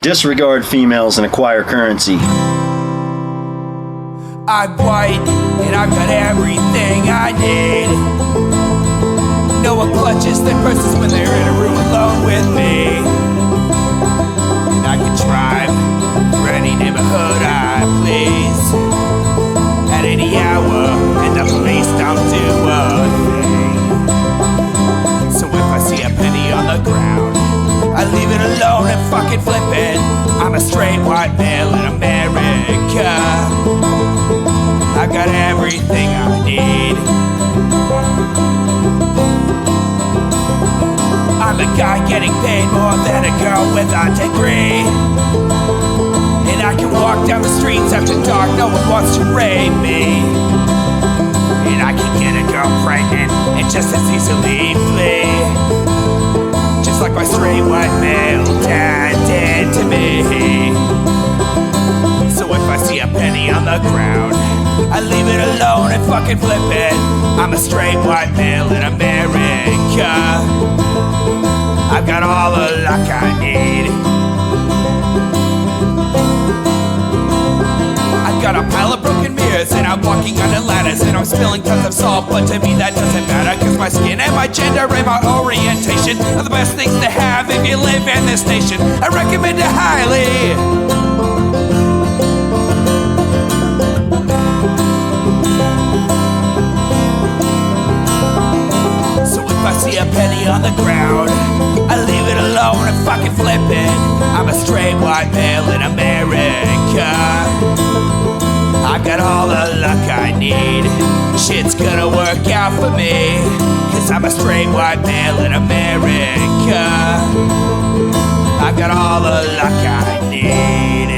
Disregard females and acquire currency. I'm white, and I've got everything I need. No one clutches their purses when they're in a room alone with me. And I can drive through any neighborhood I please at any hour, and the police don't do a thing. So if I see a penny on the ground, I leave it alone and fucking flip it. I'm a straight white male in America. I got everything I need. I'm a guy getting paid more than a girl with a degree. And I can walk down the streets after dark, no one wants to rape me. And I can get a girl pregnant and just as easily flee. Just like my straight white male dad did to me. So if I see a penny on the ground, I leave it alone and fucking flip it. I'm a straight white male in America. I've got all the luck I need. I've got a pile of broken mirrors and I'm walking under ladders and I'm spilling tons of salt, but to me that doesn't matter, cause my skin and my gender and my orientation are the best things to have if you live in this nation. I recommend it highly. If I see a penny on the ground, I leave it alone and fucking flip it. I'm a straight white male in America. I've got all the luck I need. Shit's gonna work out for me, cause I'm a straight white male in America. I've got all the luck I need.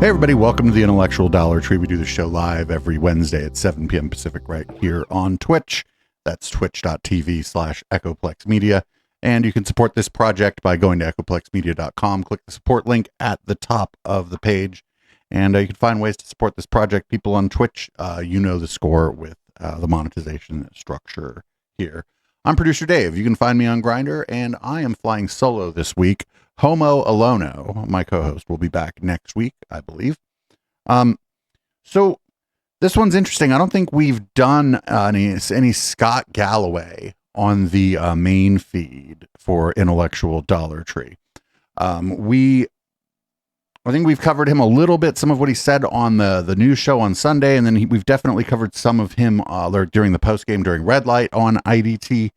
Hey everybody, welcome to the Intellectual Dollar Tree. We do the show live every Wednesday at 7 p.m. Pacific right here on Twitch. That's twitch.tv/Echoplex Media. And you can support this project by going to echoplexmedia.com. Click the support link at the top of the page. And you can find ways to support this project. People on Twitch, you know the score with the monetization structure here. I'm producer Dave. You can find me on Grindr, and I am flying solo this week. Homo Alono, my co-host, will be back next week, I believe. So this one's interesting. I don't think we've done any Scott Galloway on the main feed for Intellectual Dollar Tree. I think we've covered him a little bit, some of what he said on the news show on Sunday, and then we've definitely covered some of him during the postgame during Red Light on IDT.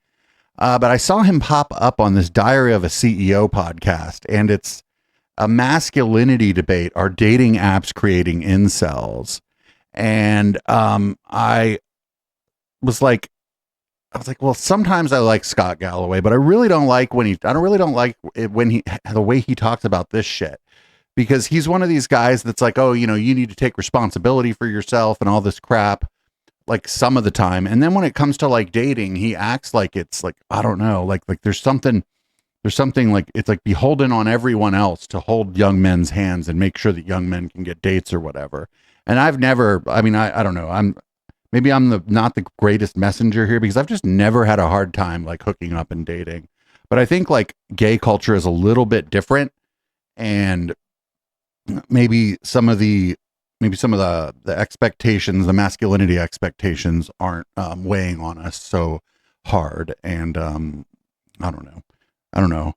But I saw him pop up on this Diary of a CEO podcast, and it's a masculinity debate. Are dating apps creating incels? And I was like, well, sometimes I like Scott Galloway, but I really don't like the way he talks about this shit, because he's one of these guys that's like, oh, you need to take responsibility for yourself and all this crap, like some of the time. And then when it comes to like dating, he acts like it's like, I don't know, like there's something like it's like beholden on everyone else to hold young men's hands and make sure that young men can get dates or whatever. And I don't know. I'm not the greatest messenger here, because I've just never had a hard time like hooking up and dating. But I think like gay culture is a little bit different, and maybe some of the expectations, the masculinity expectations aren't weighing on us so hard. And I don't know.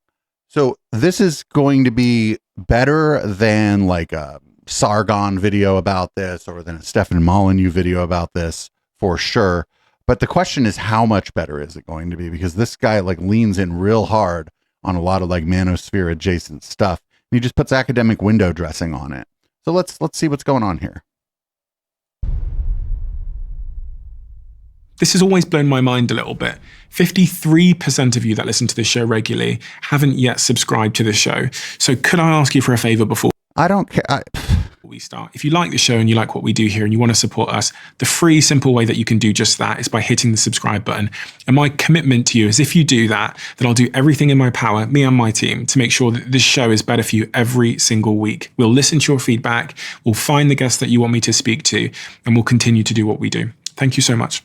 So this is going to be better than like a Sargon video about this, or than a Stefan Molyneux video about this, for sure. But the question is, how much better is it going to be? Because this guy like leans in real hard on a lot of like manosphere adjacent stuff, and he just puts academic window dressing on it. So let's see what's going on here. This has always blown my mind a little bit. 53% of you that listen to this show regularly haven't yet subscribed to the show. So could I ask you for a favor before I don't care. We start? If you like the show and you like what we do here and you want to support us, the free, simple way that you can do just that is by hitting the subscribe button. And my commitment to you is, if you do that, then I'll do everything in my power, me and my team, to make sure that this show is better for you every single week. We'll listen to your feedback, we'll find the guests that you want me to speak to, and we'll continue to do what we do. Thank you so much.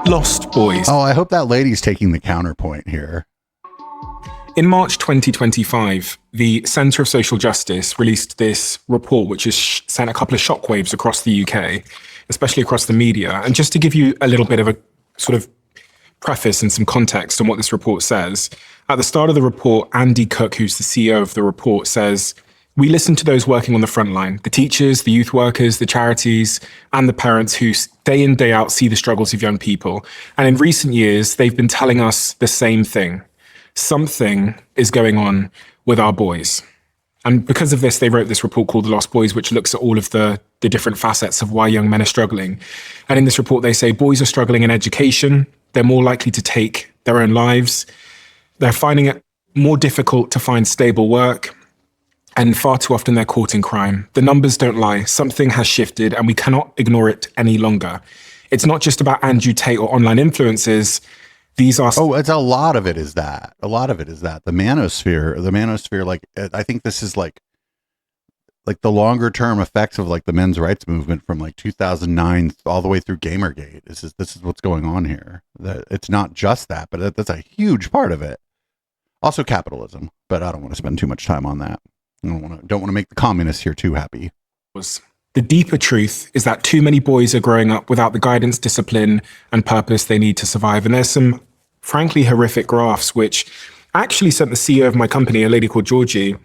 Lost Boys. Oh, I hope that lady's taking the counterpoint here. In March 2025, the Centre of Social Justice released this report, which has sent a couple of shockwaves across the UK, especially across the media. And just to give you a little bit of a sort of preface and some context on what this report says, at the start of the report, Andy Cook, who's the CEO of the report, says, "We listen to those working on the front line, the teachers, the youth workers, the charities, and the parents who day in, day out see the struggles of young people. And in recent years, they've been telling us the same thing. Something is going on with our boys." And because of this, they wrote this report called The Lost Boys, which looks at all of the different facets of why young men are struggling. And in this report, they say boys are struggling in education. They're more likely to take their own lives. They're finding it more difficult to find stable work. And far too often, they're caught in crime. The numbers don't lie. Something has shifted, and we cannot ignore it any longer. It's not just about Andrew Tate or online influencers. These are it's a lot of it is that. A lot of it is that. The manosphere, like, I think this is like the longer term effects of like the men's rights movement from like 2009 all the way through Gamergate. This is what's going on here. That it's not just that, but that's a huge part of it. Also capitalism, but I don't want to spend too much time on that. I don't want to make the communists here too happy. The deeper truth is that too many boys are growing up without the guidance, discipline, and purpose they need to survive. And there's some frankly horrific graphs, which I actually sent the CEO of my company, a lady called Georgie,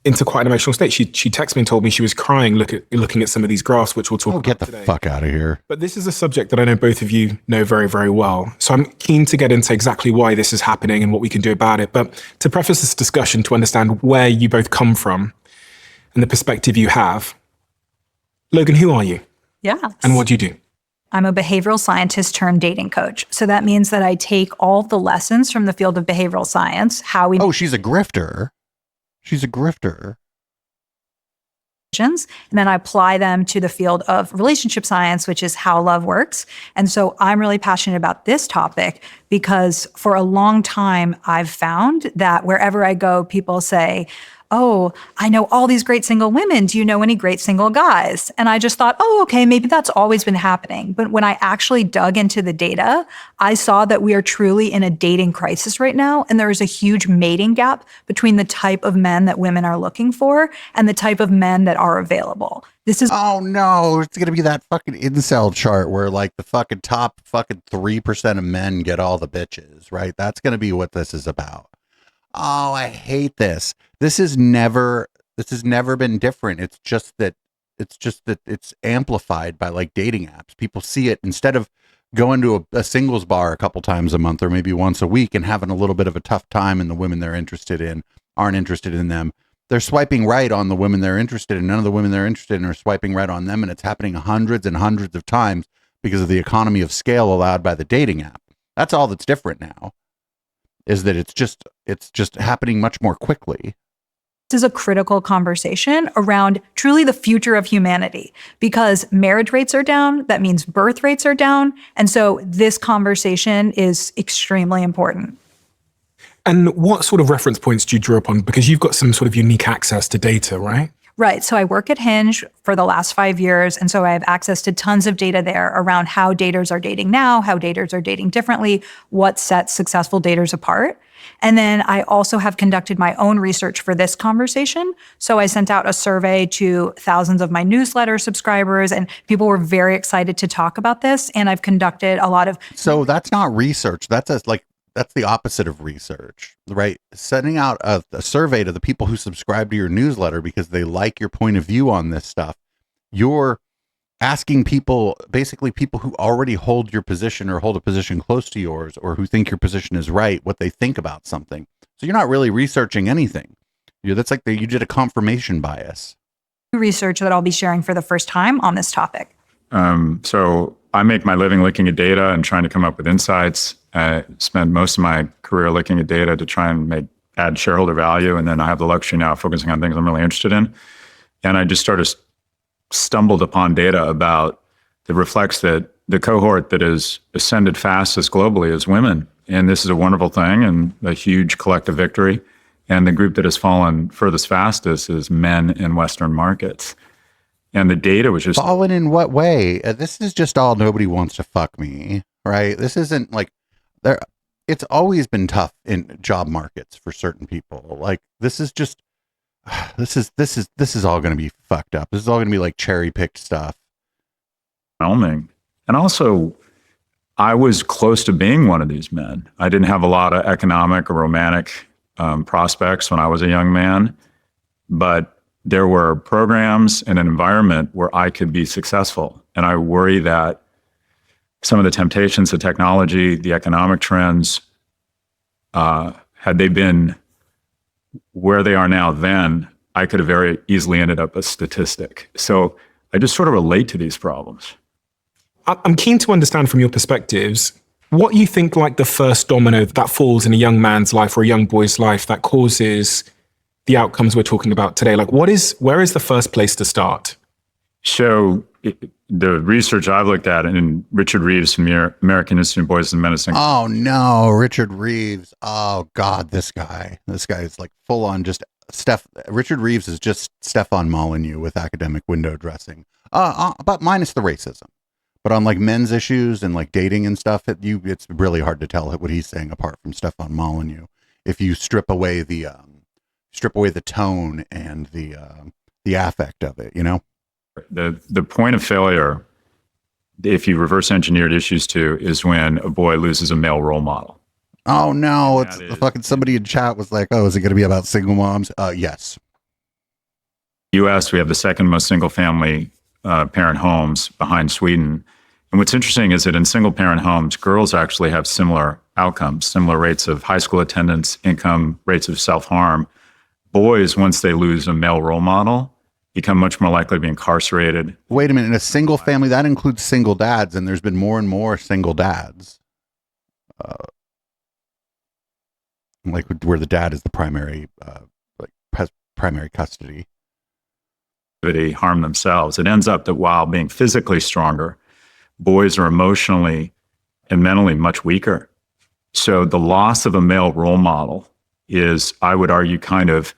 into quite an emotional state. She texted me and told me she was crying looking at some of these graphs, which we'll talk about get the today. fuck out of here. But this is a subject that I know both of you know very, very well. So I'm keen to get into exactly why this is happening and what we can do about it. But to preface this discussion, to understand where you both come from and the perspective you have, Logan, who are you? Yes. And what do you do? I'm a behavioral scientist turned dating coach. So that means that I take all of the lessons from the field of behavioral science, how we... Oh, she's a grifter. She's a grifter. And then I apply them to the field of relationship science, which is how love works. And so I'm really passionate about this topic because for a long time, I've found that wherever I go, people say, "Oh, I know all these great single women. Do you know any great single guys?" And I just thought, oh, okay, maybe that's always been happening. But when I actually dug into the data, I saw that we are truly in a dating crisis right now. And there is a huge mating gap between the type of men that women are looking for and the type of men that are available. This is... Oh no, it's going to be that fucking incel chart where like the fucking top fucking 3% of men get all the bitches, right? That's going to be what this is about. Oh, I hate this. This has never been different. It's just that it's amplified by like dating apps. People see it instead of going to a singles bar a couple times a month or maybe once a week and having a little bit of a tough time, and the women they're interested in aren't interested in them. They're swiping right on the women they're interested in. None of the women they're interested in are swiping right on them. And it's happening hundreds and hundreds of times because of the economy of scale allowed by the dating app. That's all that's different now, is that it's just happening much more quickly. This is a critical conversation around truly the future of humanity because marriage rates are down. That means birth rates are down. And so this conversation is extremely important. And what sort of reference points do you draw upon? Because you've got some sort of unique access to data, right? Right. So I work at Hinge for the last 5 years. And so I have access to tons of data there around how daters are dating now, how daters are dating differently, what sets successful daters apart. And then I also have conducted my own research for this conversation. So I sent out a survey to thousands of my newsletter subscribers, and people were very excited to talk about this. And I've conducted a lot of... So that's not research. That's the opposite of research, right? Sending out a survey to the people who subscribe to your newsletter because they like your point of view on this stuff. You're asking people, basically people who already hold your position or hold a position close to yours or who think your position is right, what they think about something. So you're not really researching anything. That's like you did a confirmation bias. Research that I'll be sharing for the first time on this topic. So I make my living looking at data and trying to come up with insights. I spend most of my career looking at data to try and add shareholder value. And then I have the luxury now of focusing on things I'm really interested in. And I just sort of stumbled upon data about that reflects that the cohort that has ascended fastest globally is women. And this is a wonderful thing and a huge collective victory. And the group that has fallen furthest fastest is men in Western markets. And the data was just... Fallen in what way? This is just all nobody wants to fuck me, right? This isn't like... it's always been tough in job markets for certain people. Like this is just this is all going to be fucked up. This is all going to be like cherry picked stuff. Overwhelming. And also, I was close to being one of these men. I didn't have a lot of economic or romantic prospects when I was a young man, but there were programs and an environment where I could be successful. And I worry that some of the temptations, the technology, the economic trends, had they been where they are now then, I could have very easily ended up a statistic. So I just sort of relate to these problems. I'm keen to understand from your perspectives what you think like the first domino that falls in a young man's life or a young boy's life that causes the outcomes we're talking about today. Like where is the first place to start? So the research I've looked at, and Richard Reeves from the American Institute of Boys and Medicine. Oh no, Richard Reeves. Oh God, this guy is like full on just Richard Reeves is just Stefan Molyneux with academic window dressing. But minus the racism. But on like men's issues and like dating and stuff, it's really hard to tell what he's saying apart from Stefan Molyneux. If you strip away the tone and the affect of it, you know. The point of failure, if you reverse engineered issues to, is when a boy loses a male role model. Oh no! It's fucking somebody in chat was like, "Oh, is it going to be about single moms?" Yes. U.S. we have the second most single family parent homes behind Sweden. And what's interesting is that in single parent homes, girls actually have similar outcomes, similar rates of high school attendance, income, rates of self-harm. Boys, once they lose a male role model, become much more likely to be incarcerated. Wait a minute. In a single family, that includes single dads, and there's been more and more single dads. Like where the dad is the primary, primary custody. Harm themselves. It ends up that while being physically stronger, boys are emotionally and mentally much weaker. So the loss of a male role model is, I would argue, kind of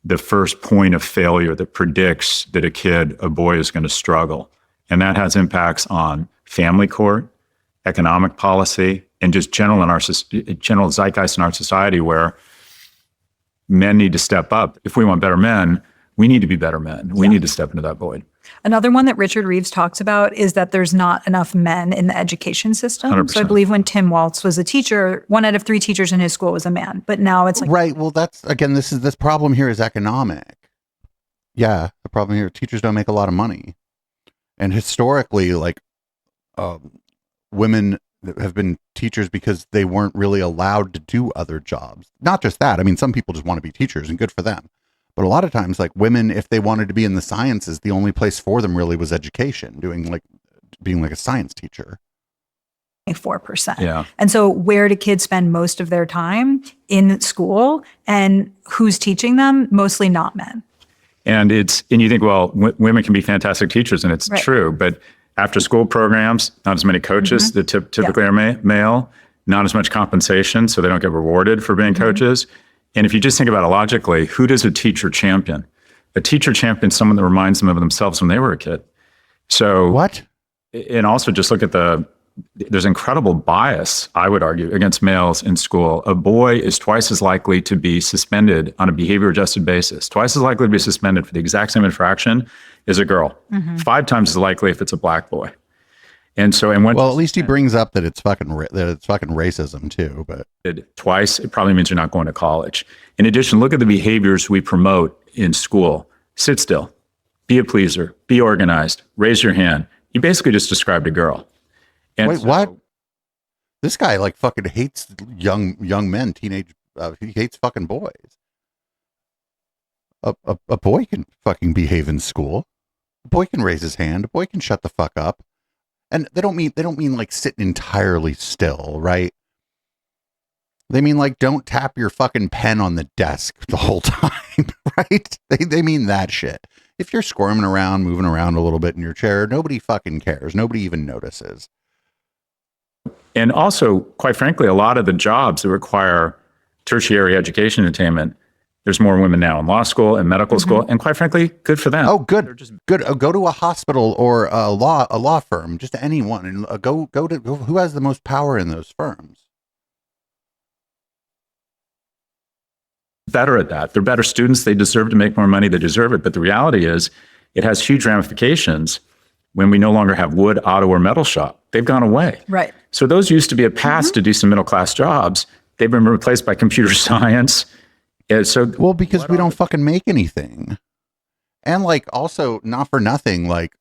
the first point of failure that predicts that a boy is going to struggle. And that has impacts on family court, economic policy, and just general zeitgeist in our society where men need to step up. If we want better men, we need to be better men. We need to step into that void. Another one that Richard Reeves talks about is that there's not enough men in the education system. 100%. So I believe when Tim Waltz was a teacher, 1 out of 3 teachers in his school was a man. But now it's like... Right. Well, that's, again, this problem here is economic. Yeah. The problem here, teachers don't make a lot of money. And historically, like, women have been teachers because they weren't really allowed to do other jobs. Not just that. I mean, some people just want to be teachers and good for them. But a lot of times, like women, if they wanted to be in the sciences, the only place for them really was education, being like a science teacher. 4%. Yeah. And so where do kids spend most of their time? In school. And who's teaching them? Mostly not men. And you think, well, women can be fantastic teachers, and it's right. true. But after school programs, not as many coaches that typically are male, not as much compensation, so they don't get rewarded for being coaches. And if you just think about it logically, who does a teacher champion? A teacher champions someone that reminds them of themselves when they were a kid. So what? And also just look at there's incredible bias, I would argue, against males in school. A boy is twice as likely to be suspended on a behavior adjusted basis, twice as likely to be suspended for the exact same infraction as a girl, 5 times as likely if it's a black boy. And so, well, at least he brings up that it's fucking racism too. But twice, it probably means you're not going to college. In addition, look at the behaviors we promote in school. Sit still, be a pleaser, be organized, raise your hand. You basically just described a girl. And wait, what? This guy like fucking hates young men, teenage. He hates fucking boys. A boy can fucking behave in school. A boy can raise his hand. A boy can shut the fuck up. And they don't mean like sitting entirely still, right? They mean like don't tap your fucking pen on the desk the whole time, right? They mean that shit. If you're squirming around, moving around a little bit in your chair, nobody fucking cares. Nobody even notices. And also, quite frankly, a lot of the jobs that require tertiary education attainment, there's more women now in law school and medical school, and quite frankly, good for them. Oh, good, good. Go to a hospital or a law firm, just anyone, and go to who has the most power in those firms. better at that. They're better students. They deserve to make more money. They deserve it. But the reality is it has huge ramifications when we no longer have wood, auto, or metal shop. They've gone away. Right. So those used to be a pass to do some middle class jobs. They've been replaced by computer science. Well, because we don't fucking make anything. And like also not for nothing, like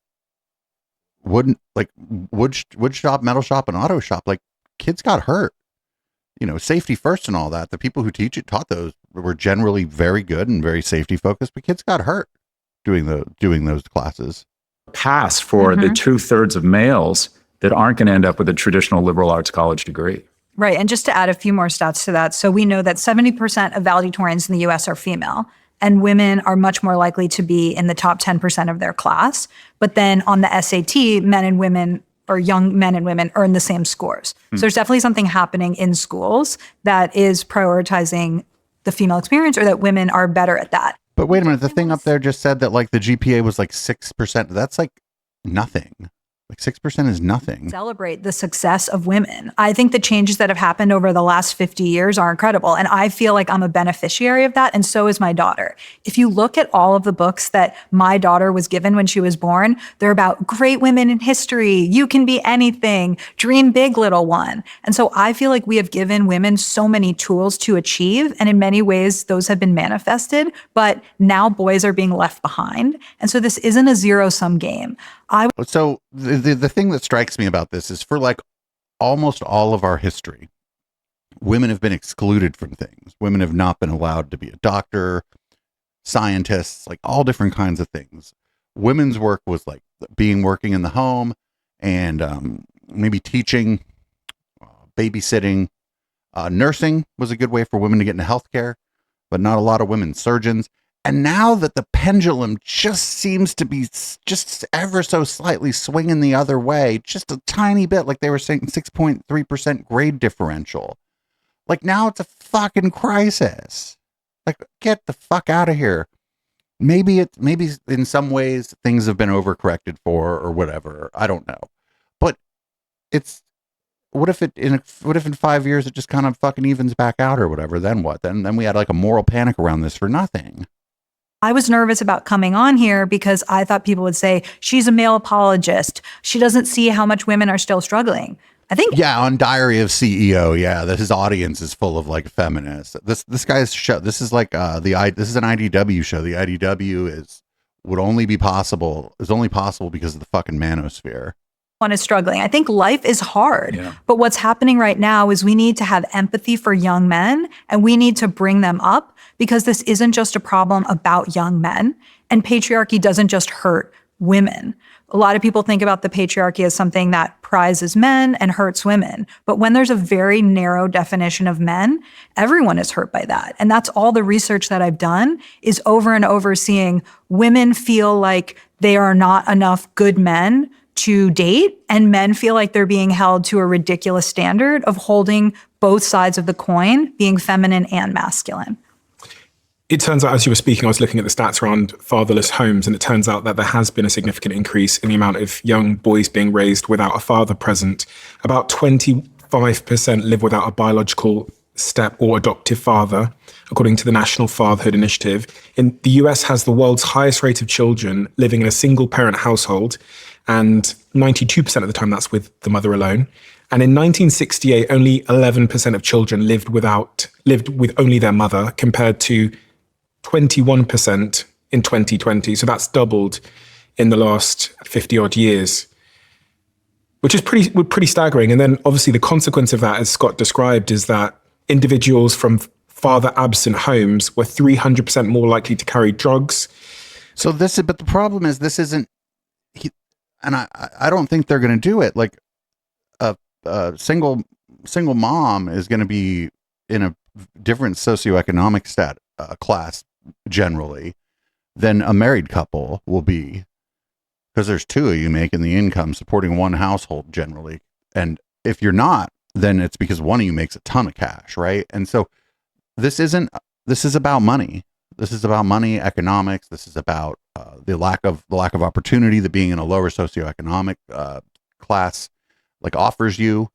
wood shop, metal shop, and auto shop, like kids got hurt. Safety first and all that. The people who taught those were generally very good and very safety focused, but kids got hurt doing those classes. Pass for the 2/3 of males that aren't going to end up with a traditional liberal arts college degree. Right. And just to add a few more stats to that. So we know that 70% of valedictorians in the US are female, and women are much more likely to be in the top 10% of their class. But then on the SAT, men and women, or young men and women, earn the same scores. So there's definitely something happening in schools that is prioritizing the female experience, or that women are better at that. But wait a minute, the thing up there just said that like the GPA was like 6%. That's like nothing. Like 6% is nothing. Celebrate the success of women. I think the changes that have happened over the last 50 years are incredible. And I feel like I'm a beneficiary of that. And so is my daughter. If you look at all of the books that my daughter was given when she was born, they're about great women in history. You can be anything. Dream big, little one. And so I feel like we have given women so many tools to achieve. And in many ways, those have been manifested. But now boys are being left behind. And so this isn't a zero-sum game. So the thing that strikes me about this is for like almost all of our history, women have been excluded from things. Women have not been allowed to be a doctor, scientists, like all different kinds of things. Women's work was like working in the home and maybe teaching, babysitting, nursing was a good way for women to get into healthcare, but not a lot of women surgeons. And now that the pendulum just seems to be just ever so slightly swinging the other way, just a tiny bit, like they were saying 6.3% grade differential. Like now it's a fucking crisis. Like get the fuck out of here. Maybe in some ways things have been overcorrected for or whatever. I don't know. But what if in 5 years it just kind of fucking evens back out or whatever? Then what? Then we had like a moral panic around this for nothing. I was nervous about coming on here because I thought people would say, she's a male apologist. She doesn't see how much women are still struggling. I think. Yeah, on Diary of CEO. Yeah, that his audience is full of like feminists. This guy's show. This is like this is an IDW show. The IDW is only possible because of the fucking manosphere. One is struggling. I think life is hard, but what's happening right now is we need to have empathy for young men, and we need to bring them up, because this isn't just a problem about young men, and patriarchy doesn't just hurt women. A lot of people think about the patriarchy as something that prizes men and hurts women. But when there's a very narrow definition of men, everyone is hurt by that. And that's all the research that I've done, is over and over seeing women feel like they are not enough good men to date, and men feel like they're being held to a ridiculous standard of holding both sides of the coin, being feminine and masculine. It turns out, as you were speaking, I was looking at the stats around fatherless homes, and it turns out that there has been a significant increase in the amount of young boys being raised without a father present. About 25% live without a biological step or adoptive father, according to the National Fatherhood Initiative. In the US has the world's highest rate of children living in a single parent household, and 92% of the time that's with the mother alone. And in 1968, only 11% of children lived with only their mother, compared to 21% in 2020. So that's doubled in the last 50 odd years, which is pretty staggering. And then obviously the consequence of that, as Scott described, is that individuals from father absent homes were 300% more likely to carry drugs. So but the problem is this isn't, and I don't think they're going to do it. Like a single mom is going to be in a different socioeconomic class generally than a married couple will be, because there's two of you making the income supporting one household generally. And if you're not, then it's because one of you makes a ton of cash, right? And so this is about money. This is about money, economics. This is about the lack of opportunity that being in a lower socioeconomic class like offers you,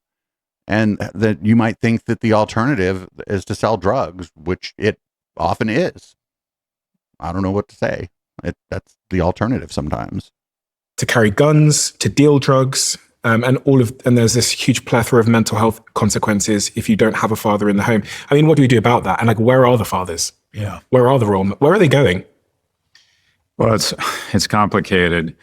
and that you might think that the alternative is to sell drugs, which it often is. I don't know what to say. That's the alternative sometimes. To carry guns, to deal drugs, and there's this huge plethora of mental health consequences if you don't have a father in the home. I mean, what do we do about that? And like, where are the fathers? Yeah. Where are the role? Where are they going? Well, it's complicated.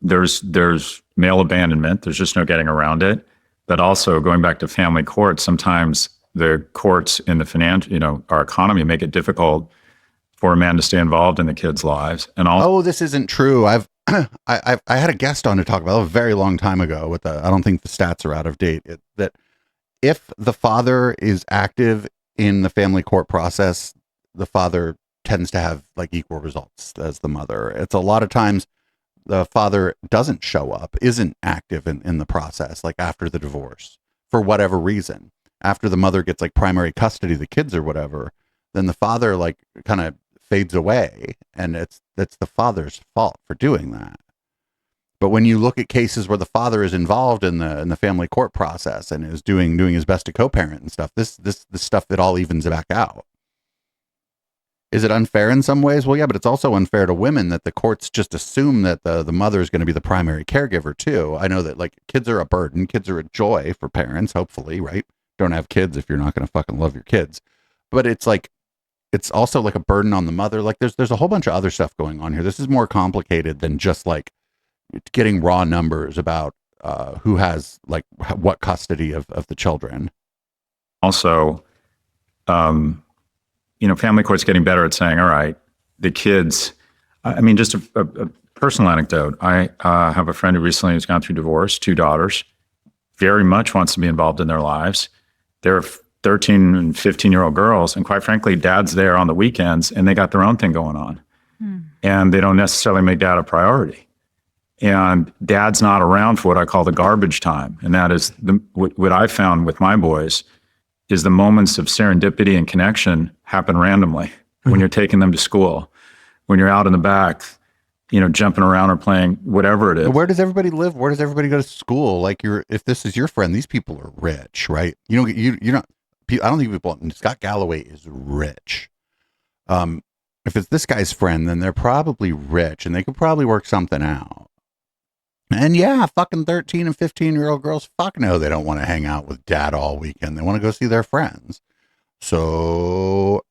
There's male abandonment. There's just no getting around it. But also going back to family courts, sometimes the courts in the our economy make it difficult for a man to stay involved in the kids' lives. And also, this isn't true. I had a guest on to talk about it a very long time ago I don't think the stats are out of date, that if the father is active in the family court process, the father tends to have like equal results as the mother. It's a lot of times the father doesn't show up, isn't active in the process, like after the divorce, for whatever reason. After the mother gets like primary custody of the kids or whatever, then the father like kind of fades away, and it's the father's fault for doing that. But when you look at cases where the father is involved in the family court process and is doing his best to co-parent and stuff, this stuff that all evens back out. Is it unfair in some ways? Well, yeah, but it's also unfair to women that the courts just assume that the mother is going to be the primary caregiver too. I know that like kids are a burden, kids are a joy for parents, hopefully, right? Don't have kids if you're not going to fucking love your kids. But it's like, it's also like a burden on the mother. Like there's a whole bunch of other stuff going on here. This is more complicated than just like getting raw numbers about who has like what custody of the children. Also, family court's getting better at saying, all right, the kids, I mean, just a personal anecdote. I have a friend who recently has gone through divorce, 2 daughters, very much wants to be involved in their lives. They're 13 and 15-year-old girls. And quite frankly, dad's there on the weekends and they got their own thing going on. And they don't necessarily make dad a priority. And dad's not around for what I call the garbage time. And that is what I found with my boys is the moments of serendipity and connection happen randomly when you're taking them to school, when you're out in the back, jumping around or playing whatever it is. Where does everybody live? Where does everybody go to school? Like if this is your friend, these people are rich, right? You're not, I don't think people, Scott Galloway is rich. If it's this guy's friend, then they're probably rich and they could probably work something out. And yeah, fucking 13 and 15-year-old girls, fuck no, they don't want to hang out with dad all weekend. They want to go see their friends. So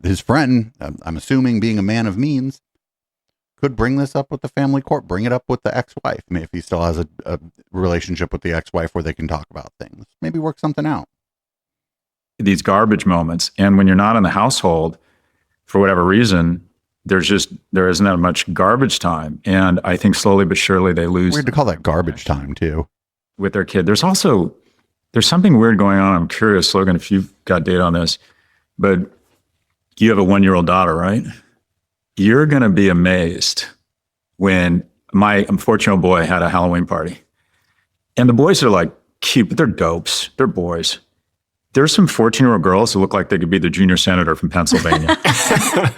his friend, I'm assuming being a man of means, could bring this up with the family court, bring it up with the ex-wife. I mean, if he still has a relationship with the ex-wife where they can talk about things, maybe work something out. These garbage moments. And when you're not in the household, for whatever reason, there isn't that much garbage time. And I think slowly but surely they lose. Weird to call that garbage time too. With their kid. There's something weird going on. I'm curious, Logan, if you've got data on this, but you have a 1-year-old daughter, right? You're going to be amazed when my 14-year-old boy had a Halloween party. And the boys are like cute, but they're dopes. They're boys. There's some 14-year-old girls who look like they could be the junior senator from Pennsylvania.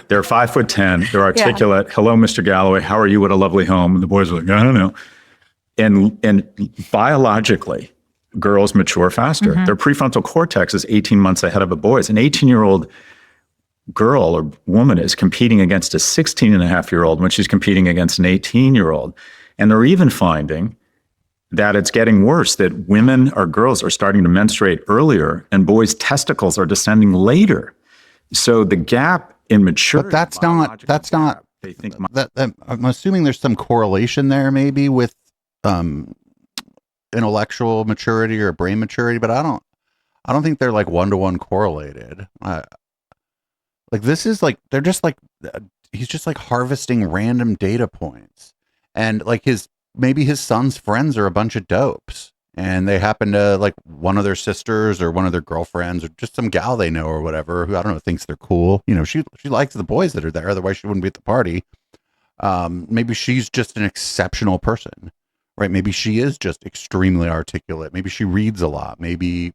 They're 5'10". They're articulate. Yeah. Hello, Mr. Galloway. How are you? What a lovely home. And the boys are like, I don't know. And biologically, girls mature faster. Mm-hmm. Their prefrontal cortex is 18 months ahead of a boy's. An 18-year-old girl or woman is competing against a 16-and-a-half-year-old when she's competing against an 18-year-old. And they're even finding that it's getting worse, that women or girls are starting to menstruate earlier and boys' testicles are descending later. So the gap in maturity. But that's not, they think I'm assuming there's some correlation there maybe with intellectual maturity or brain maturity, but I don't think they're like 1-to-1 correlated. Like this is like, they're just like, he's just like harvesting random data points. And like maybe his son's friends are a bunch of dopes and they happen to like one of their sisters or one of their girlfriends or just some gal they know or whatever, who I don't know, thinks they're cool. She likes the boys that are there. Otherwise she wouldn't be at the party. Maybe she's just an exceptional person, right? Maybe she is just extremely articulate. Maybe she reads a lot. Maybe,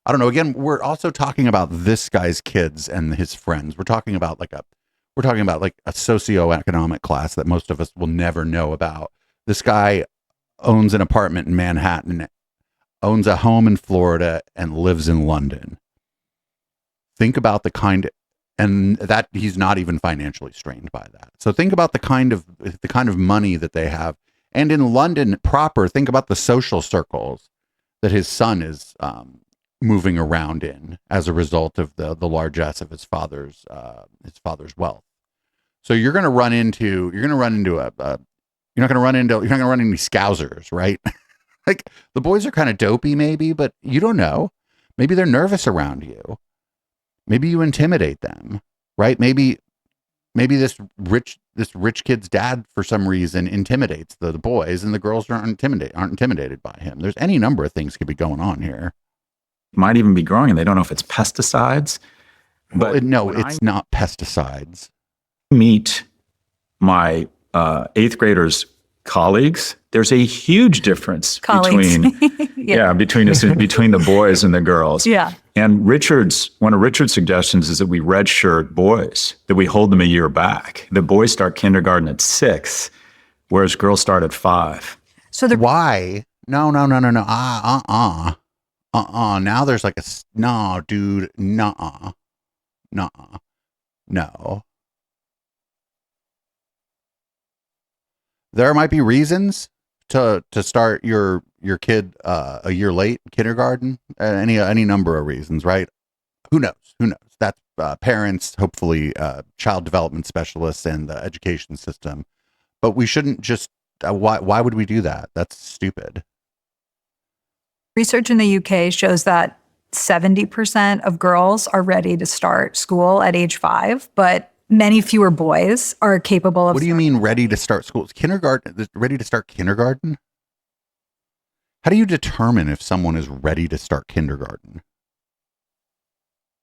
I don't know. Again, we're also talking about this guy's kids and his friends. We're talking about like a socioeconomic class that most of us will never know about. This guy owns an apartment in Manhattan, owns a home in Florida, and lives in London. Think about the kind and that he's not even financially strained by that. So think about the kind of money that they have. And in London proper, think about the social circles that his son is moving around in as a result of the largesse of his father's wealth. So you're not going to run into scousers, right? Like, the boys are kind of dopey maybe, but you don't know. Maybe they're nervous around you. Maybe you intimidate them, right? Maybe this rich kid's dad for some reason intimidates the boys, and the girls aren't intimidated by him. There's any number of things could be going on here. Might even be growing, and they don't know if it's pesticides. But it's not pesticides. Meet my 8th graders colleagues, there's a huge difference between between the boys and the girls. Yeah. And one of Richard's suggestions is that we redshirt boys, that we hold them a year back. The boys start kindergarten at 6, whereas girls start at 5. So why? No. Now there's like no, dude. No. There might be reasons to start your kid a year late in kindergarten. Any number of reasons, right? Who knows? That's parents, hopefully child development specialists, and the education system. But we shouldn't just. Why would we do that? That's stupid. Research in the UK shows that 70% of girls are ready to start school at age 5, but many fewer boys are capable of. What do you mean ready to start school? Kindergarten, ready to start kindergarten? How do you determine if someone is ready to start kindergarten?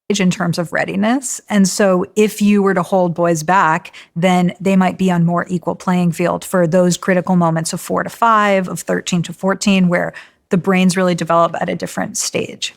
In terms of readiness. And so if you were to hold boys back, then they might be on more equal playing field for those critical moments of 4 to 5, of 13 to 14, where the brains really develop at a different stage.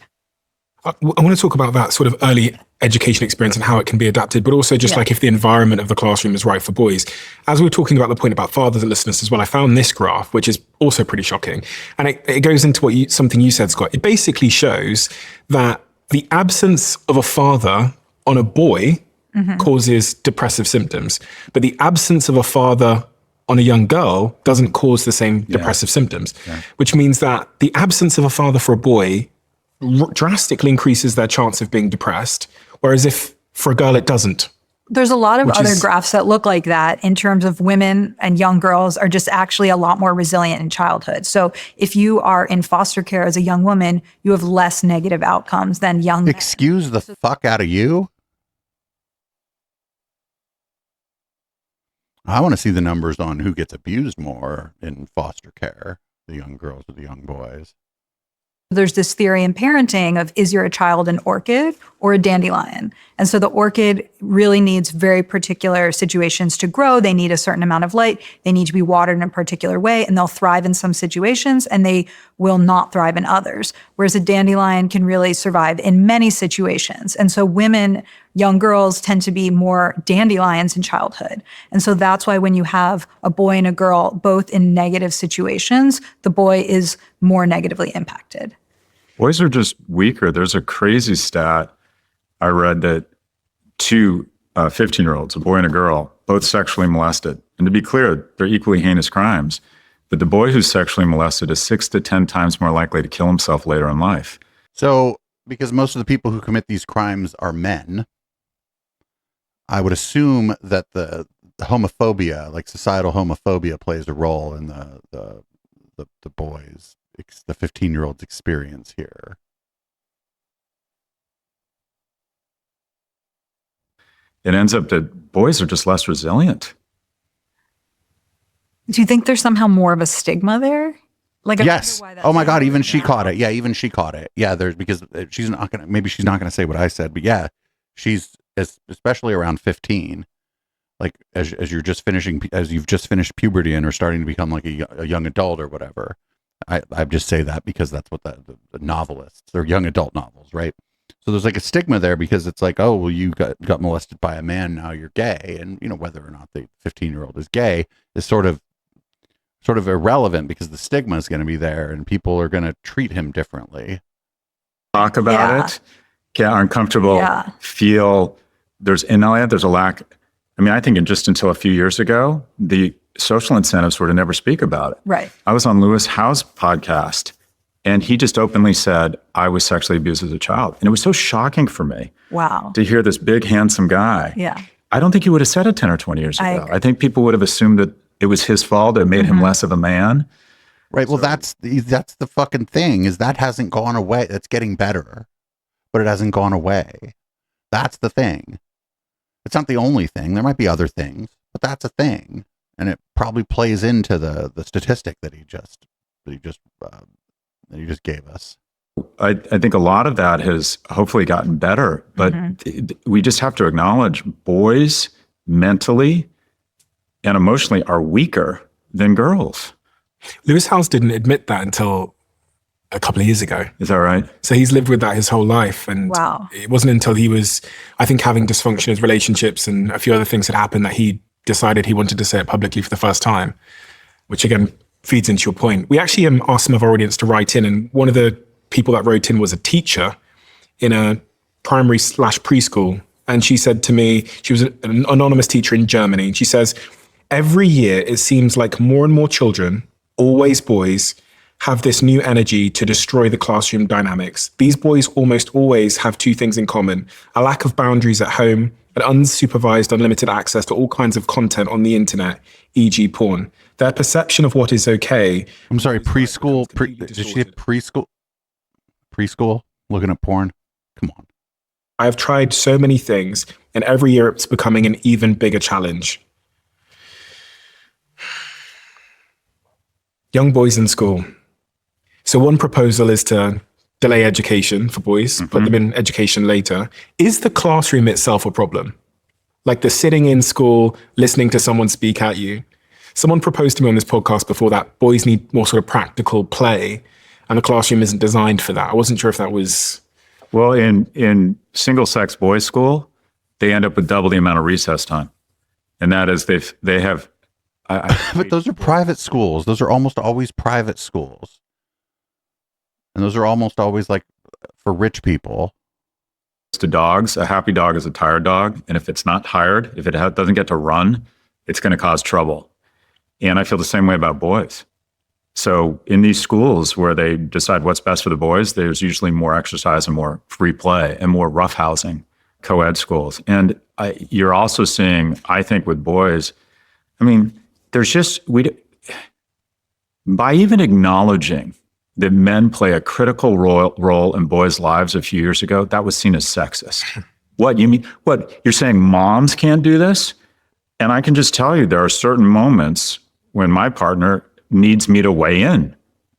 I want to talk about that sort of early education experience and how it can be adapted, but also just like if the environment of the classroom is right for boys. As we were talking about the point about fathers and listeners as well, I found this graph, which is also pretty shocking. And it goes into something you said, Scott. It basically shows that the absence of a father on a boy causes depressive symptoms, but the absence of a father on a young girl doesn't cause the same depressive symptoms, which means that the absence of a father for a boy drastically increases their chance of being depressed, whereas if for a girl it doesn't. There's a lot of other graphs that look like that in terms of women and young girls are just actually a lot more resilient in childhood. So if you are in foster care as a young woman, you have less negative outcomes than young men. Excuse the fuck out of you? I want to see the numbers on who gets abused more in foster care, the young girls or the young boys. There's this theory in parenting of, is your child an orchid or a dandelion? And so the orchid really needs very particular situations to grow. They need a certain amount of light. They need to be watered in a particular way, and they'll thrive in some situations and they will not thrive in others. Whereas a dandelion can really survive in many situations. And so women, young girls tend to be more dandelions in childhood. And so that's why when you have a boy and a girl both in negative situations, the boy is more negatively impacted. Boys are just weaker. There's a crazy stat I read that 2 15-year-olds, a boy and a girl, both sexually molested. And to be clear, they're equally heinous crimes. But the boy who's sexually molested is 6 to 10 times more likely to kill himself later in life. So, because most of the people who commit these crimes are men, I would assume that the homophobia, like societal homophobia, plays a role in the boys, the 15-year-old's experience here. It ends up that boys are just less resilient. Do you think there's somehow more of a stigma there? Like, yes. Oh my God. Even she caught it. Yeah. Even she caught it. Yeah. Because she's not going to say what I said, but yeah, she's especially around 15, like as you've just finished puberty and are starting to become like a young adult or whatever. I just say that because that's what the novelists, they're young adult novels, right? So there's like a stigma there because it's like, oh, well, you got molested by a man, now you're gay. And, whether or not the 15-year-old is gay is sort of irrelevant because the stigma is going to be there and people are going to treat him differently. Talk about it, get uncomfortable, feel there's a lack. I mean, I think just until a few years ago, the social incentives were to never speak about it. Right. I was on Lewis Howe's podcast, and he just openly said, I was sexually abused as a child. And it was so shocking for me Wow. to hear this big, handsome guy. Yeah. I don't think he would have said it 10 or 20 years I ago. agree. I think people would have assumed that it was his fault. It made him less of a man. Right. Well, that's the fucking thing, is that hasn't gone away. It's getting better, but it hasn't gone away. That's the thing. It's not the only thing. There might be other things, but that's a thing. And it probably plays into the statistic that he just gave us. I think a lot of that has hopefully gotten better, but we just have to acknowledge boys mentally and emotionally are weaker than girls. Lewis Howes didn't admit that until a couple of years ago. Is that right? So he's lived with that his whole life. And Wow. it wasn't until he was, I think, having dysfunction in his relationships and a few other things had happened that he decided he wanted to say it publicly for the first time, which again feeds into your point. We actually asked some of our audience to write in, and one of the people that wrote in was a teacher in a primary/preschool. And she said to me, she was an anonymous teacher in Germany. And she says, every year it seems like more and more children, always boys, have this new energy to destroy the classroom dynamics. These boys almost always have two things in common: a lack of boundaries at home and unsupervised, unlimited access to all kinds of content on the internet, e.g. porn. Their perception of what is okay. I'm sorry, preschool. Did she say preschool? Preschool? Looking at porn? Come on. I've tried so many things, and every year it's becoming an even bigger challenge. Young boys in school. So one proposal is to delay education for boys, put them in education later. Is the classroom itself a problem? Like the sitting in school, listening to someone speak at you. Someone proposed to me on this podcast before that boys need more sort of practical play, and the classroom isn't designed for that. I wasn't sure if that was... Well, in single-sex boys' school, they end up with double the amount of recess time. And that is they have... But those are private schools. Those are almost always private schools. And those are almost always like for rich people. To dogs, a happy dog is a tired dog. And if it's not tired, if it doesn't get to run, it's going to cause trouble. And I feel the same way about boys. So in these schools where they decide what's best for the boys, there's usually more exercise and more free play and more roughhousing, co-ed schools. And you're also seeing, I think with boys, I mean, there's just, by even acknowledging that men play a critical role in boys' lives a few years ago, that was seen as sexist. What, you mean, what, you're saying moms can't do this? And I can just tell you, there are certain moments when my partner needs me to weigh in.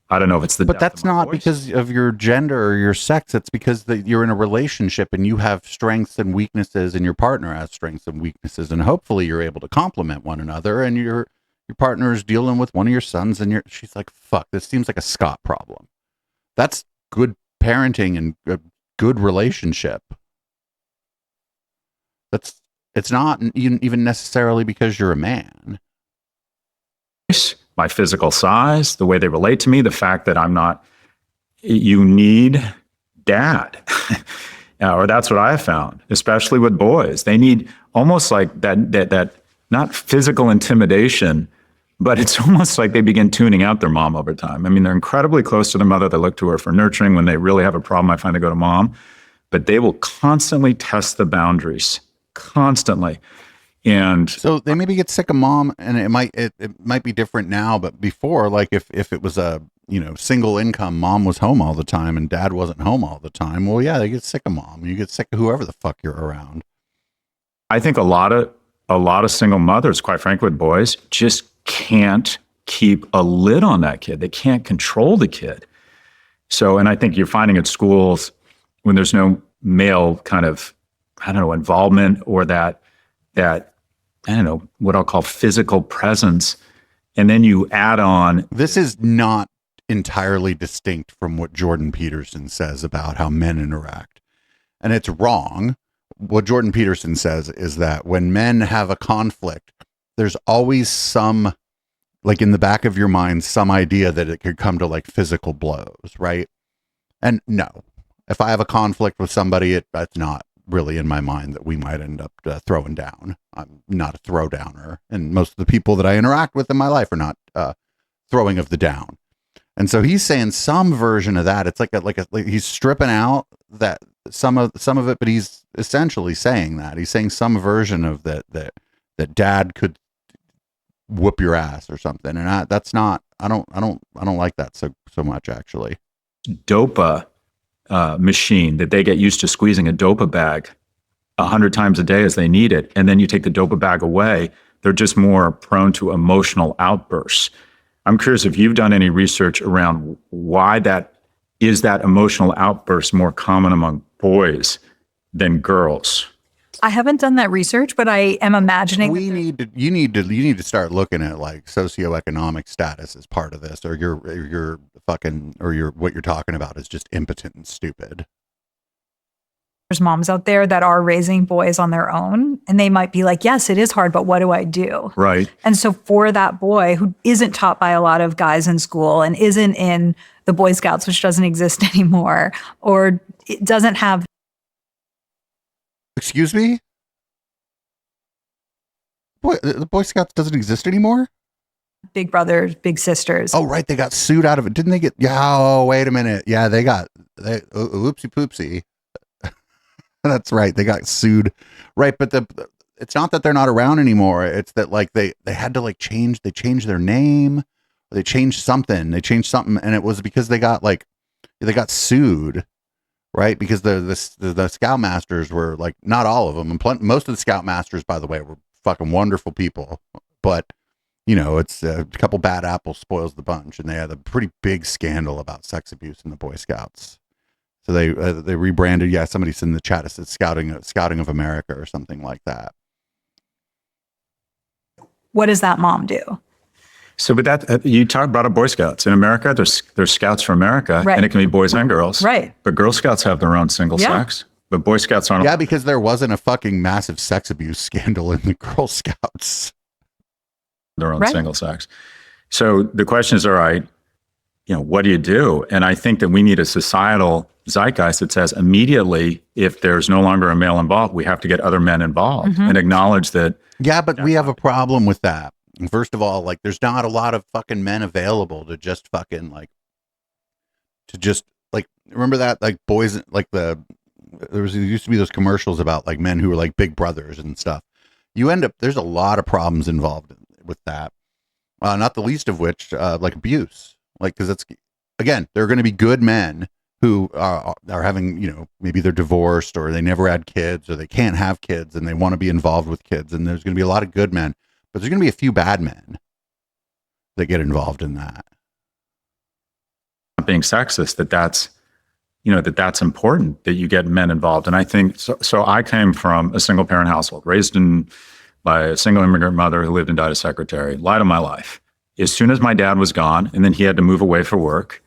I don't know if it's the But that's not because of your gender or your sex. It's because you're in a relationship and you have strengths and weaknesses and your partner has strengths and weaknesses. And hopefully you're able to complement one another, and your partner is dealing with one of your sons and she's like, fuck, this seems like a Scott problem. That's good parenting and a good relationship. It's not even necessarily because you're a man. My physical size, the way they relate to me, the fact that I'm not, you need dad. Or that's what I have found, especially with boys. They need almost like that not physical intimidation, but it's almost like they begin tuning out their mom over time. I mean, they're incredibly close to their mother. They look to her for nurturing. When they really have a problem, I find they go to mom. But they will constantly test the boundaries, constantly. And so they maybe get sick of mom, and it might be different now, but before, like if it was a single income, mom was home all the time and dad wasn't home all the time. Well, yeah, they get sick of mom. You get sick of whoever the fuck you're around. I think a lot of single mothers, quite frankly, with boys, just can't keep a lid on that kid. They can't control the kid. So, and I think you're finding at schools when there's no male kind of, involvement or that what I'll call physical presence. And then you add on. This is not entirely distinct from what Jordan Peterson says about how men interact. And it's wrong. What Jordan Peterson says is that when men have a conflict, there's always some, like in the back of your mind, some idea that it could come to like physical blows, right? And no, if I have a conflict with somebody, that's not really in my mind that we might end up throwing down. I'm not a throwdowner, and most of the people that I interact with in my life are not throwing of the down. And so he's saying some version of that. It's like he's stripping out that some of it, but he's essentially saying that he's saying some version of that dad could whoop your ass or something. And I don't like that so much, actually. Dopa machine that they get used to squeezing a dopa bag 100 times a day as they need it, and then you take the dopa bag away, they're just more prone to emotional outbursts. I'm curious if you've done any research around why that emotional outburst more common among boys than girls. I haven't done that research, but I am imagining You need to start looking at like socioeconomic status as part of this, or your what you're talking about is just impotent and stupid. there's moms out there that are raising boys on their own, and they might be like, yes, it is hard, but what do I do? Right. And so for that boy who isn't taught by a lot of guys in school and isn't in the Boy Scouts, which doesn't exist anymore, or it doesn't have. Excuse me? The Boy Scouts doesn't exist anymore? Big brothers, big sisters. Oh, right. They got sued out of it. Didn't they get? Yeah. Oh, wait a minute. Yeah, oopsie poopsie. That's right. They got sued. Right. But it's not that they're not around anymore. It's that like they had to like change their name. They changed something. And it was because they got sued. Right. Because the Scoutmasters were like, not all of them. And most of the Scoutmasters, by the way, were fucking wonderful people. But, you know, it's a couple bad apples spoils the bunch. And they had a pretty big scandal about sex abuse in the Boy Scouts. So they rebranded. Yeah, somebody's in the chat. It says Scouting of America or something like that. What does that mom do? So, but that you talk about Boy Scouts in America. There's Scouts for America, right. And it can be boys and girls, right? But Girl Scouts have their own single sex. But Boy Scouts aren't. Yeah, because there wasn't a fucking massive sex abuse scandal in the Girl Scouts. Their own single sex. So the question is, all right, you know, what do you do? And I think that we need a societal zeitgeist that says immediately, if there's no longer a male involved, we have to get other men involved and acknowledge that. Yeah, but we have a problem with that. First of all, like, there's not a lot of fucking men available to just fucking remember that, like, boys, like there used to be those commercials about like men who were like big brothers and stuff. There's a lot of problems involved with that. Not the least of which, like abuse, like, cause again, there are going to be good men who are having, you know, maybe they're divorced or they never had kids or they can't have kids and they want to be involved with kids. And there's going to be a lot of good men, but there's going to be a few bad men that get involved in that. Not being sexist, that's important that you get men involved. And I think, so I came from a single parent household, raised by a single immigrant mother who lived and died as secretary, light of my life. As soon as my dad was gone and then he had to move away for work,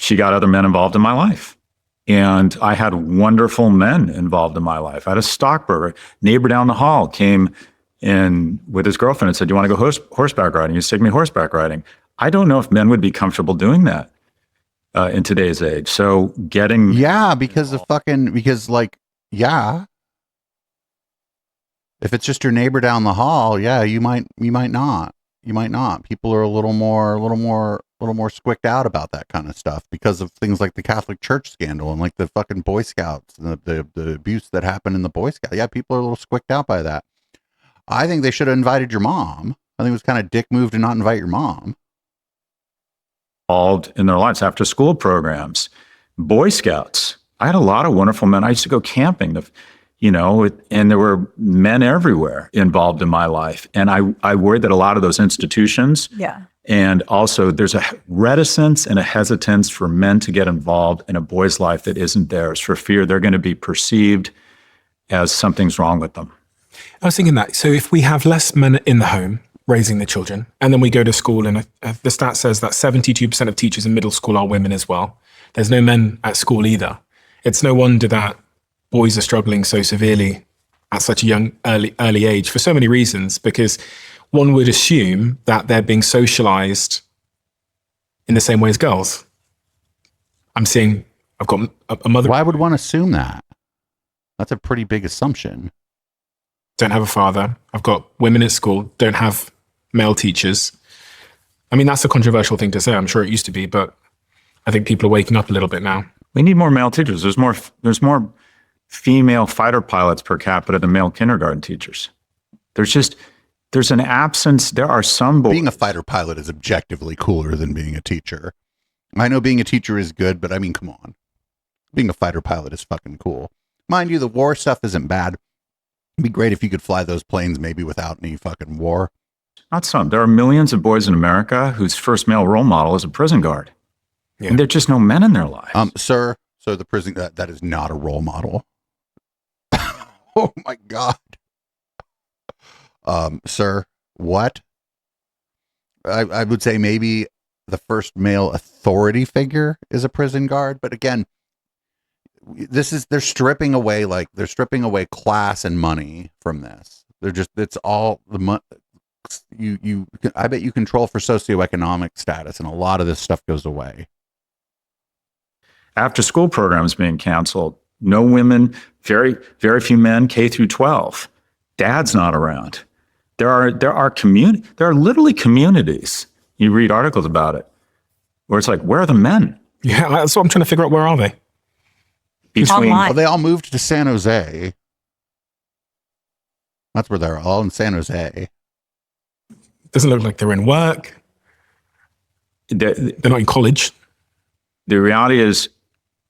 she got other men involved in my life. And I had wonderful men involved in my life. I had a stockbroker, neighbor down the hall came in with his girlfriend and said, "Do you want to go horseback riding? You take me horseback riding." I don't know if men would be comfortable doing that in today's age. So getting... Yeah, because if it's just your neighbor down the hall, yeah, you might not. People are a little more squicked out about that kind of stuff because of things like the Catholic Church scandal and like the fucking Boy Scouts and the abuse that happened in the Boy Scouts. Yeah, people are a little squicked out by that. I think they should have invited your mom. I think it was kind of dick move to not invite your mom. Involved in their lives, after school programs, Boy Scouts. I had a lot of wonderful men. I used to go camping, and there were men everywhere involved in my life. And I worried that a lot of those institutions, and also there's a reticence and a hesitance for men to get involved in a boy's life that isn't theirs, for fear they're going to be perceived as something's wrong with them. I was thinking that. So if we have less men in the home raising the children, and then we go to school, and the stat says that 72% of teachers in middle school are women as well. There's no men at school either. It's no wonder that boys are struggling so severely at such a young, early age for so many reasons, because one would assume that they're being socialized in the same way as girls. I've got a mother. Why would one assume that? That's a pretty big assumption. Don't have a father. I've got women at school, don't have male teachers. I mean, that's a controversial thing to say. I'm sure it used to be, but I think people are waking up a little bit now. We need more male teachers. There's more female fighter pilots per capita than male kindergarten teachers. There's an absence. There are some boys. Being a fighter pilot is objectively cooler than being a teacher. I know being a teacher is good, but I mean, come on. Being a fighter pilot is fucking cool. Mind you, the war stuff isn't bad. It'd be great if you could fly those planes maybe without any fucking war. Not some. There are millions of boys in America whose first male role model is a prison guard. Yeah. And there are just no men in their lives. Sir, the prison, that is not a role model. Oh my God. Sir, what? I would say maybe the first male authority figure is a prison guard, but again, they're stripping away class and money from this. It's all the money. I bet you control for socioeconomic status, and a lot of this stuff goes away. After school programs being canceled, no women, very, very few men, K through 12. Dad's not around. There are literally communities. You read articles about it where it's like, where are the men? Yeah, that's what I'm trying to figure out. Where are they? Well, they all moved to San Jose. That's where they're all in San Jose. Doesn't look like they're in work. They're not in college. The reality is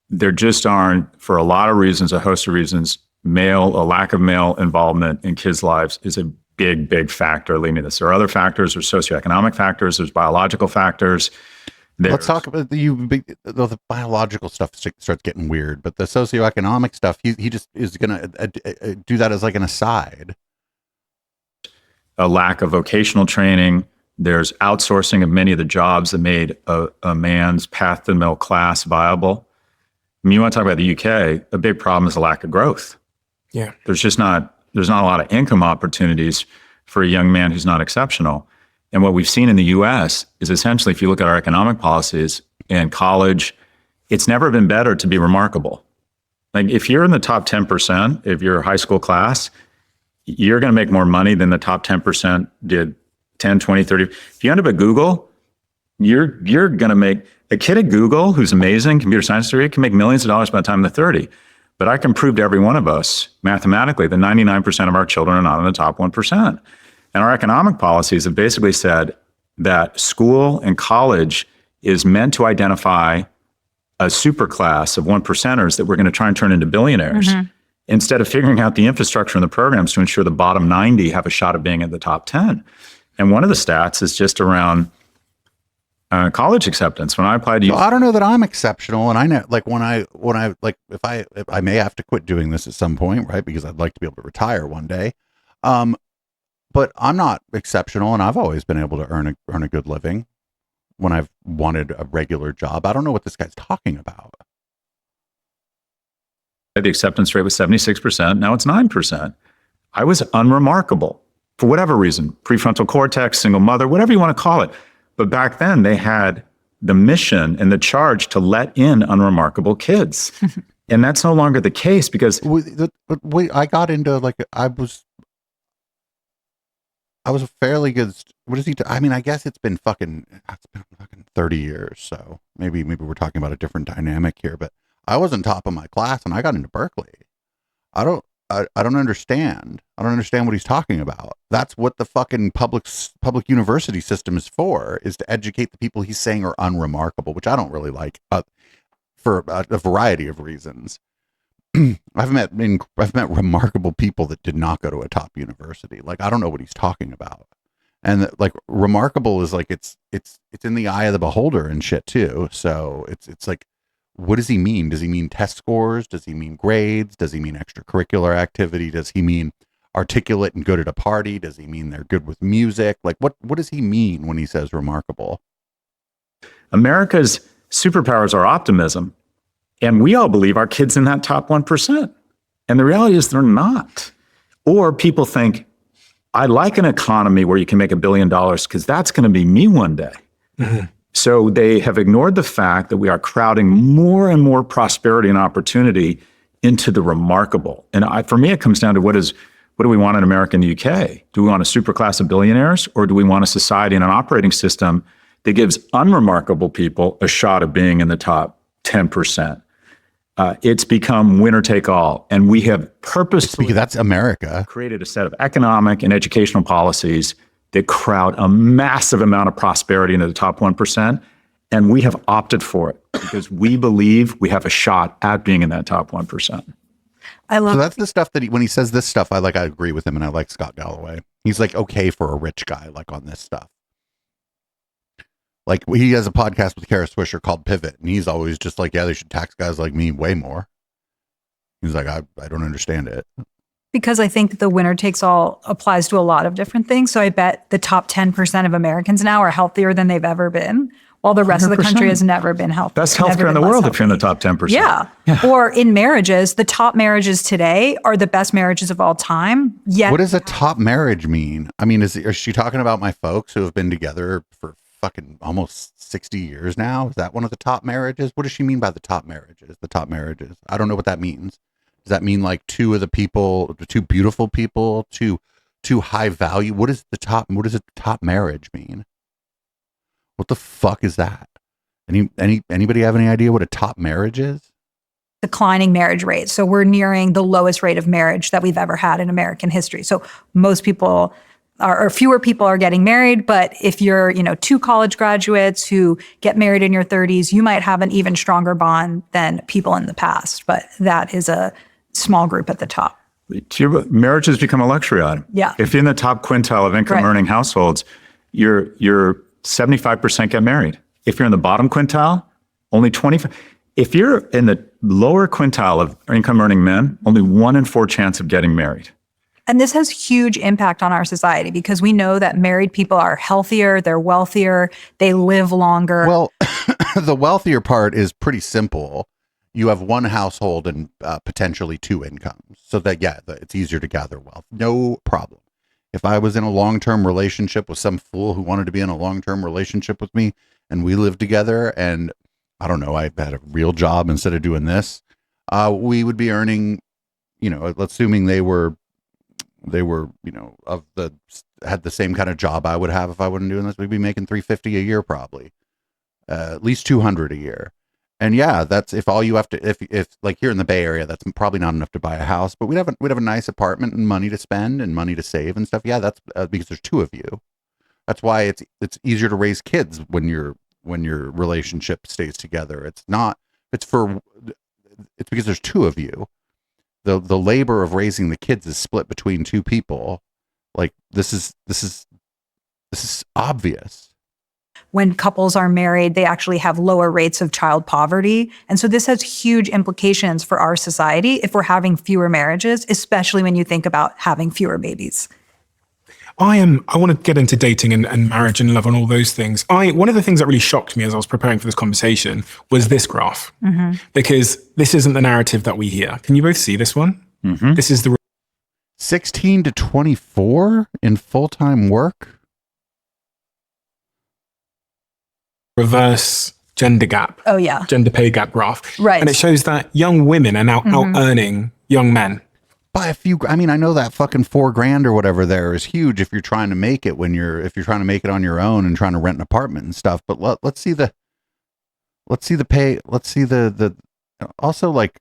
there just aren't, for a lot of reasons, a host of reasons, a lack of male involvement in kids' lives is a big, big factor leading to this. There are other factors. There's socioeconomic factors. There's biological factors. Let's talk about the biological stuff starts getting weird, but the socioeconomic stuff, he just is going to do that as like an aside. A lack of vocational training. There's outsourcing of many of the jobs that made a man's path to the middle class viable. I mean, you want to talk about the UK, a big problem is a lack of growth. Yeah. There's not a lot of income opportunities for a young man who's not exceptional. And what we've seen in the US is essentially, if you look at our economic policies and college, it's never been better to be remarkable. Like if you're in the top 10%, if you're a high school class, you're going to make more money than the top 10% did 10, 20, 30. If you end up at Google, you're going to make, a kid at Google who's amazing, computer science degree, can make millions of dollars by the time they're 30. But I can prove to every one of us mathematically that 99% of our children are not in the top 1%. And our economic policies have basically said that school and college is meant to identify a super class of 1%ers that we're going to try and turn into billionaires. Mm-hmm. Instead of figuring out the infrastructure and the programs to ensure the bottom 90 have a shot of being at the top 10. And one of the stats is just around college acceptance. When I applied to I don't know that I'm exceptional. And I know, like, when I like, if I may have to quit doing this at some point, right? Because I'd like to be able to retire one day. But I'm not exceptional, and I've always been able to earn a good living when I've wanted a regular job. I don't know what this guy's talking about. The acceptance rate was 76%. Now it's 9%. I was unremarkable for whatever reason, prefrontal cortex, single mother, whatever you want to call it. But back then they had the mission and the charge to let in unremarkable kids. And that's no longer the case because I got into I was a fairly good. What is he? I mean, I guess it's been fucking 30 years. So maybe we're talking about a different dynamic here. But I wasn't top of my class, and I got into Berkeley. I don't understand. I don't understand what he's talking about. That's what the fucking public university system is for, is to educate the people he's saying are unremarkable, which I don't really like for a variety of reasons. I've met remarkable people that did not go to a top university. Like, I don't know what he's talking about. And like, remarkable is like, it's in the eye of the beholder and shit too. So it's like, what does he mean? Does he mean test scores? Does he mean grades? Does he mean extracurricular activity? Does he mean articulate and good at a party? Does he mean they're good with music? Like, what does he mean when he says remarkable? America's superpowers are optimism. And we all believe our kids in that top 1%. And the reality is they're not. Or people think, I like an economy where you can make $1 billion because that's going to be me one day. Mm-hmm. So they have ignored the fact that we are crowding more and more prosperity and opportunity into the remarkable. And for me, it comes down to what do we want in America and the UK? Do we want a superclass of billionaires, or do we want a society and an operating system that gives unremarkable people a shot of being in the top 10%? It's become winner take all. And we have purposely Because that's America. created a set of economic and educational policies that crowd a massive amount of prosperity into the top 1%. And we have opted for it because we believe we have a shot at being in that top 1%. I love So that's the stuff that when he says this stuff, I agree with him, and I like Scott Galloway. He's like okay for a rich guy, like on this stuff. Like he has a podcast with Kara Swisher called Pivot, and he's always just like, yeah, they should tax guys like me way more. He's like, I don't understand it. because I think the winner takes all applies to a lot of different things. So I bet the top 10% of Americans now are healthier than they've ever been, while the rest of the country 100%. has never been healthy. Best never healthcare in been the less world if you're in the healthy. top 10%. Yeah. Or in marriages, the top marriages today are the best marriages of all time. Yet What does a top marriage mean? I mean, is she talking about my folks who have been together for fucking almost 60 years now? Is that one of the top marriages? What does she mean by the top marriages? The top marriages. I don't know what that means. Does that mean like two beautiful people, two high value? What does a top marriage mean? What the fuck is that? Anybody have any idea what a top marriage is? declining marriage rate. So we're nearing the lowest rate of marriage that we've ever had in American history. So most people or fewer people are getting married, but if you're, two college graduates who get married in your 30s, you might have an even stronger bond than people in the past. But that is a small group at the top. Marriage has become a luxury item. Yeah. If you're in the top quintile of income earning households, you're 75% get married. If you're in the bottom quintile, only 25. If you're in the lower quintile of income earning men, only 1 in 4 chance of getting married. And this has huge impact on our society because we know that married people are healthier, they're wealthier, they live longer. Well, the wealthier part is pretty simple. You have one household and potentially 2 incomes. So that, it's easier to gather wealth. No problem. If I was in a long-term relationship with some fool who wanted to be in a long-term relationship with me and we lived together and, I don't know, I had a real job instead of doing this, we would be earning, assuming they were, had the same kind of job I would have if I wasn't doing this, we'd be making $350 a year probably, at least $200 a year. And that's if all you have to, if like here in the Bay Area, that's probably not enough to buy a house, but we'd have a nice apartment and money to spend and money to save and stuff. Yeah, that's because there's 2 of you. That's why it's easier to raise kids when your relationship stays together. It's because there's 2 of you. The labor of raising the kids is split between 2 people. Like this is obvious. When couples are married, they actually have lower rates of child poverty. And so this has huge implications for our society if we're having fewer marriages, especially when you think about having fewer babies. I want to get into dating and marriage and love and all those things. One of the things that really shocked me as I was preparing for this conversation was this graph, because this isn't the narrative that we hear. Can you both see this one? Mm-hmm. This is the 16 to 24 in full-time work. reverse gender gap. Oh, yeah. Gender pay gap graph. Right. And it shows that young women are now out earning young men. By a few, I know that fucking $4,000 or whatever there is huge if you're trying to make it if you're trying to make it on your own and trying to rent an apartment and stuff. But let's see the pay. Let's see the also, like,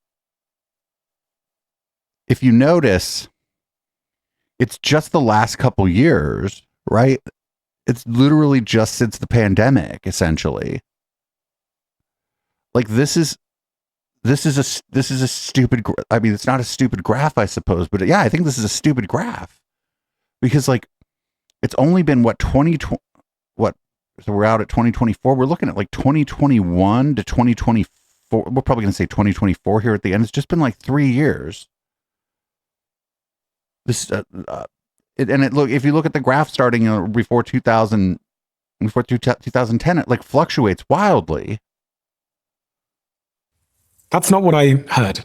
if you notice, it's just the last couple years, right? It's literally just since the pandemic, essentially. Like this is a stupid. It's not a stupid graph, I suppose, but I think this is a stupid graph because, like, it's only been So we're out at 2024. We're looking at like 2021 to 2024. We're probably going to say 2024 here at the end. It's just been like 3 years. This if you look at the graph starting before 2010, it like fluctuates wildly. That's not what I heard.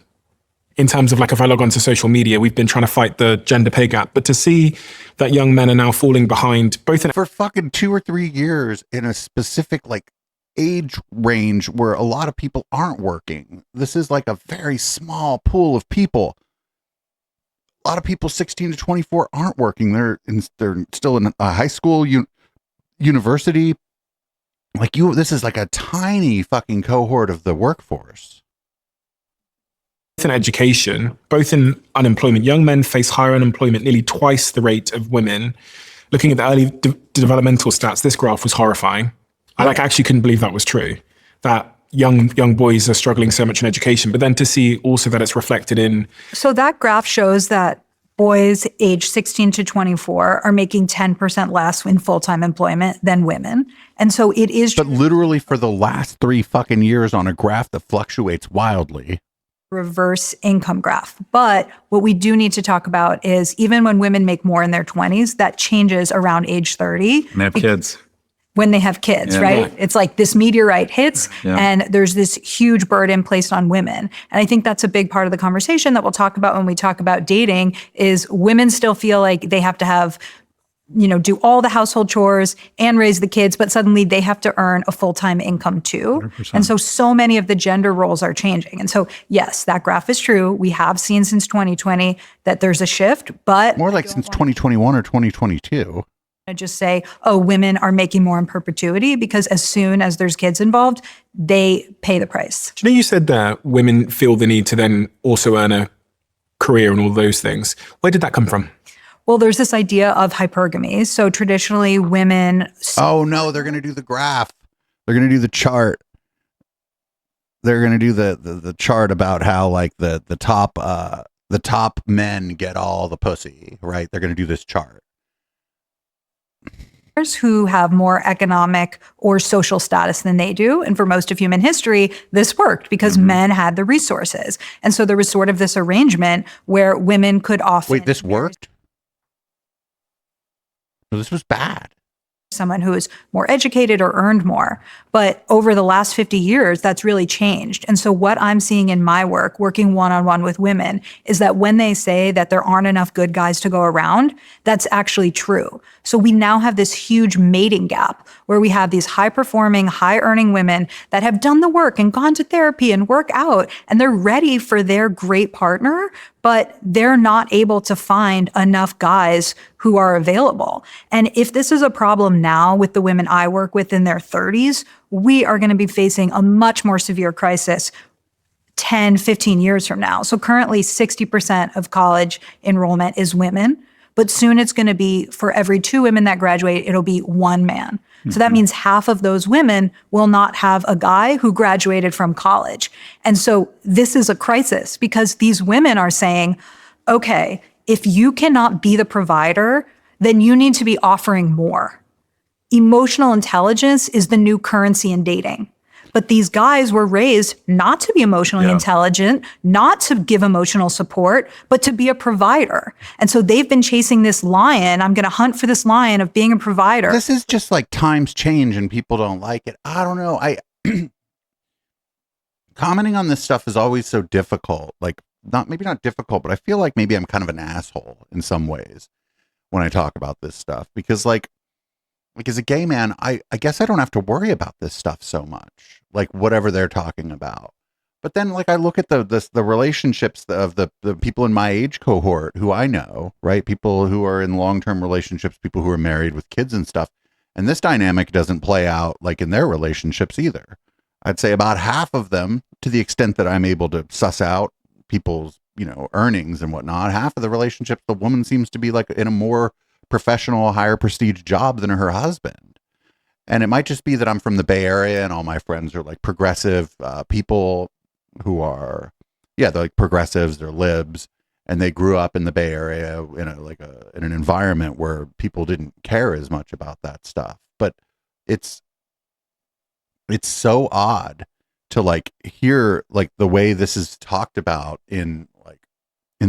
In terms of, like, if I log onto social media, we've been trying to fight the gender pay gap, but to see that young men are now falling behind both in For fucking 2 or 3 years in a specific, like, age range where a lot of people aren't working. This is like a very small pool of people. A lot of people 16 to 24 aren't working. They're still in a high school, university. Like this is like a tiny fucking cohort of the workforce. In education, both in unemployment, young men face higher unemployment, nearly twice the rate of women. Looking at the early developmental stats, this graph was horrifying. I actually couldn't believe that was true, that young boys are struggling so much in education, but then to see also that it's reflected in. So that graph shows that boys age 16 to 24 are making 10% less in full-time employment than women. And so it is. But literally for the last 3 fucking years on a graph that fluctuates wildly. Reverse income graph. But what we do need to talk about is even when women make more in their 20s, that changes around age 30. And they have kids. When they have kids, right? It's like this meteorite hits and there's this huge burden placed on women. And I think that's a big part of the conversation that we'll talk about when we talk about dating is women still feel like they have to have, do all the household chores and raise the kids, but suddenly they have to earn a full-time income too. 100%. And so many of the gender roles are changing. And so, yes, that graph is true. We have seen since 2020 that there's a shift, but more like since 2021 or 2022. Just say, oh, women are making more in perpetuity because as soon as there's kids involved, they pay the price. You said that women feel the need to then also earn a career and all those things. Where did that come from? Well, there's this idea of hypergamy. So traditionally women... Oh, no, they're going to do the graph. They're going to do the chart. They're going to do the chart about how like the top men get all the pussy, right? They're going to do this chart. Who have more economic or social status than they do. And for most of human history, this worked because men had the resources. And so there was sort of this arrangement where women could often... Wait, this worked? No, this was bad. Someone who is more educated or earned more. But over the last 50 years, that's really changed. And so what I'm seeing in my work, working one-on-one with women, is that when they say that there aren't enough good guys to go around, that's actually true. So we now have this huge mating gap where we have these high-performing, high-earning women that have done the work and gone to therapy and work out, and they're ready for their great partner, but they're not able to find enough guys who are available. And if this is a problem now with the women I work with in their 30s, we are going to be facing a much more severe crisis 10, 15 years from now. So currently 60% of college enrollment is women, but soon it's going to be for every 2 women that graduate, it'll be 1 man. So that means half of those women will not have a guy who graduated from college. And so this is a crisis because these women are saying, okay, if you cannot be the provider, then you need to be offering more. Emotional intelligence is the new currency in dating. But these guys were raised not to be emotionally intelligent, not to give emotional support, but to be a provider. And so they've been chasing this lion. I'm going to hunt for this lion of being a provider. This is just like times change and people don't like it. I don't know. Commenting on this stuff is always so difficult. Like maybe not difficult, but I feel like maybe I'm kind of an asshole in some ways when I talk about this stuff because like as a gay man, I guess I don't have to worry about this stuff so much, like whatever they're talking about. But then like I look at the relationships of the people in my age cohort who I know, right? People who are in long-term relationships, people who are married with kids and stuff. And this dynamic doesn't play out like in their relationships either. I'd say about half of them, to the extent that I'm able to suss out people's, earnings and whatnot, half of the relationships, the woman seems to be like in a more professional, higher prestige job than her husband. And it might just be that I'm from the Bay Area and all my friends are like progressive people who are, they're like progressives, they're libs, and they grew up in the Bay Area in in an environment where people didn't care as much about that stuff. But it's so odd to like hear like the way this is talked about in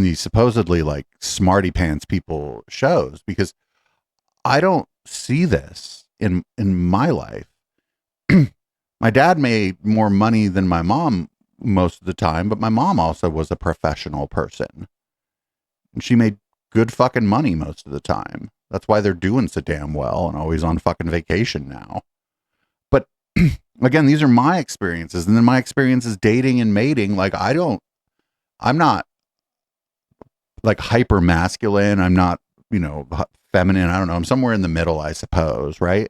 these supposedly like smarty pants people shows, because I don't see this in my life. My dad made more money than my mom most of the time, but my mom also was a professional person and she made good fucking money most of the time. That's why they're doing so damn well and always on fucking vacation now. But again, these are my experiences. And then my experiences dating and mating. Like, I'm not like hyper masculine. I'm not, feminine. I don't know. I'm somewhere in the middle, I suppose. Right.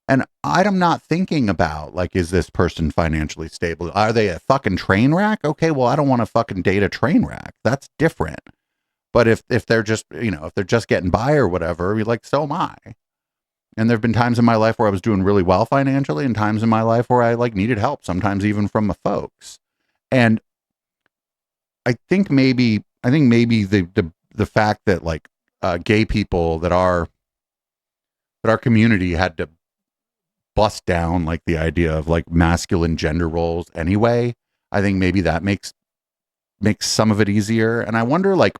And I'm not thinking about like, is this person financially stable? Are they a fucking train wreck? Okay. Well, I don't want to fucking date a train wreck. That's different. But if they're just, if they're just getting by or whatever, you're like, so am I. And there've been times in my life where I was doing really well financially and times in my life where I like needed help, sometimes even from my folks. And I think maybe the fact that like gay people that our community had to bust down like the idea of like masculine gender roles anyway, I think maybe that makes some of it easier. And I wonder, like,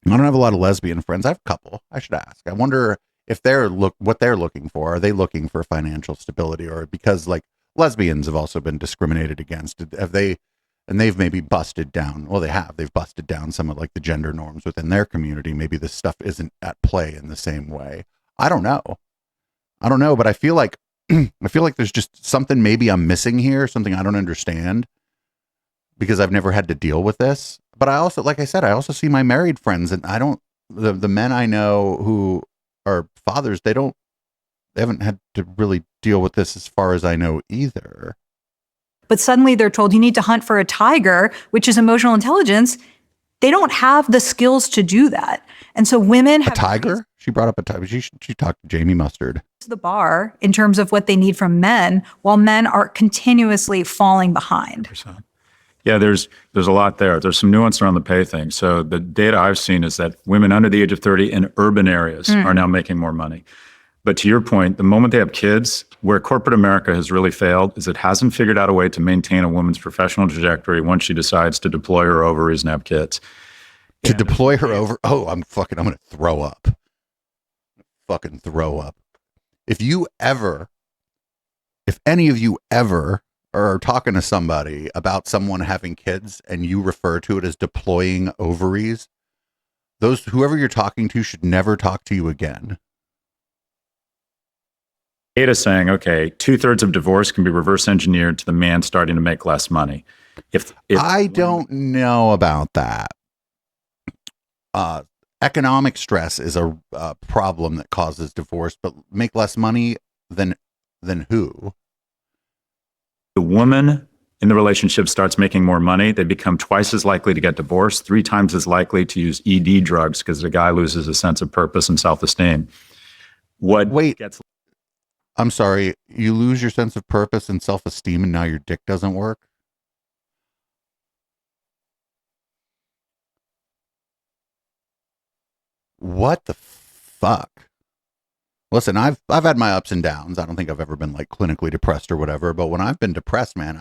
I don't have a lot of lesbian friends. I have a couple. I should ask. I wonder if what they're looking for. Are they looking for financial stability, or because like lesbians have also been discriminated against? They've maybe busted down. Well, they've busted down some of like the gender norms within their community. Maybe this stuff isn't at play in the same way. I don't know, but I feel like there's just something maybe I'm missing here, something I don't understand because I've never had to deal with this. But I also, like I said, I also see my married friends, and the men I know who are fathers, they haven't had to really deal with this as far as I know either. But suddenly they're told you need to hunt for a tiger, which is emotional intelligence. They don't have the skills to do that. And so women have a tiger. She brought up a tiger. She talked to Jamie Mustard. The bar in terms of what they need from men, while men are continuously falling behind. 100%. Yeah, there's a lot there. There's some nuance around the pay thing. So the data I've seen is that women under the age of 30 in urban areas are now making more money. But to your point, the moment they have kids, where corporate America has really failed is it hasn't figured out a way to maintain a woman's professional trajectory once she decides to deploy her ovaries and have kids. Deploy her over. Oh, I'm going to throw up. Fucking throw up. If any of you ever are talking to somebody about someone having kids and you refer to it as deploying ovaries, whoever you're talking to should never talk to you again. Data saying, okay, 2/3 of divorce can be reverse engineered to the man starting to make less money. If I don't know about that. Economic stress is a problem that causes divorce, but make less money than who? The woman in the relationship starts making more money, they become twice as likely to get divorced, 3 times as likely to use ED drugs because the guy loses a sense of purpose and self-esteem. I'm sorry, you lose your sense of purpose and self-esteem and now your dick doesn't work? What the fuck? Listen, I've had my ups and downs. I don't think I've ever been like clinically depressed or whatever, but when I've been depressed, man,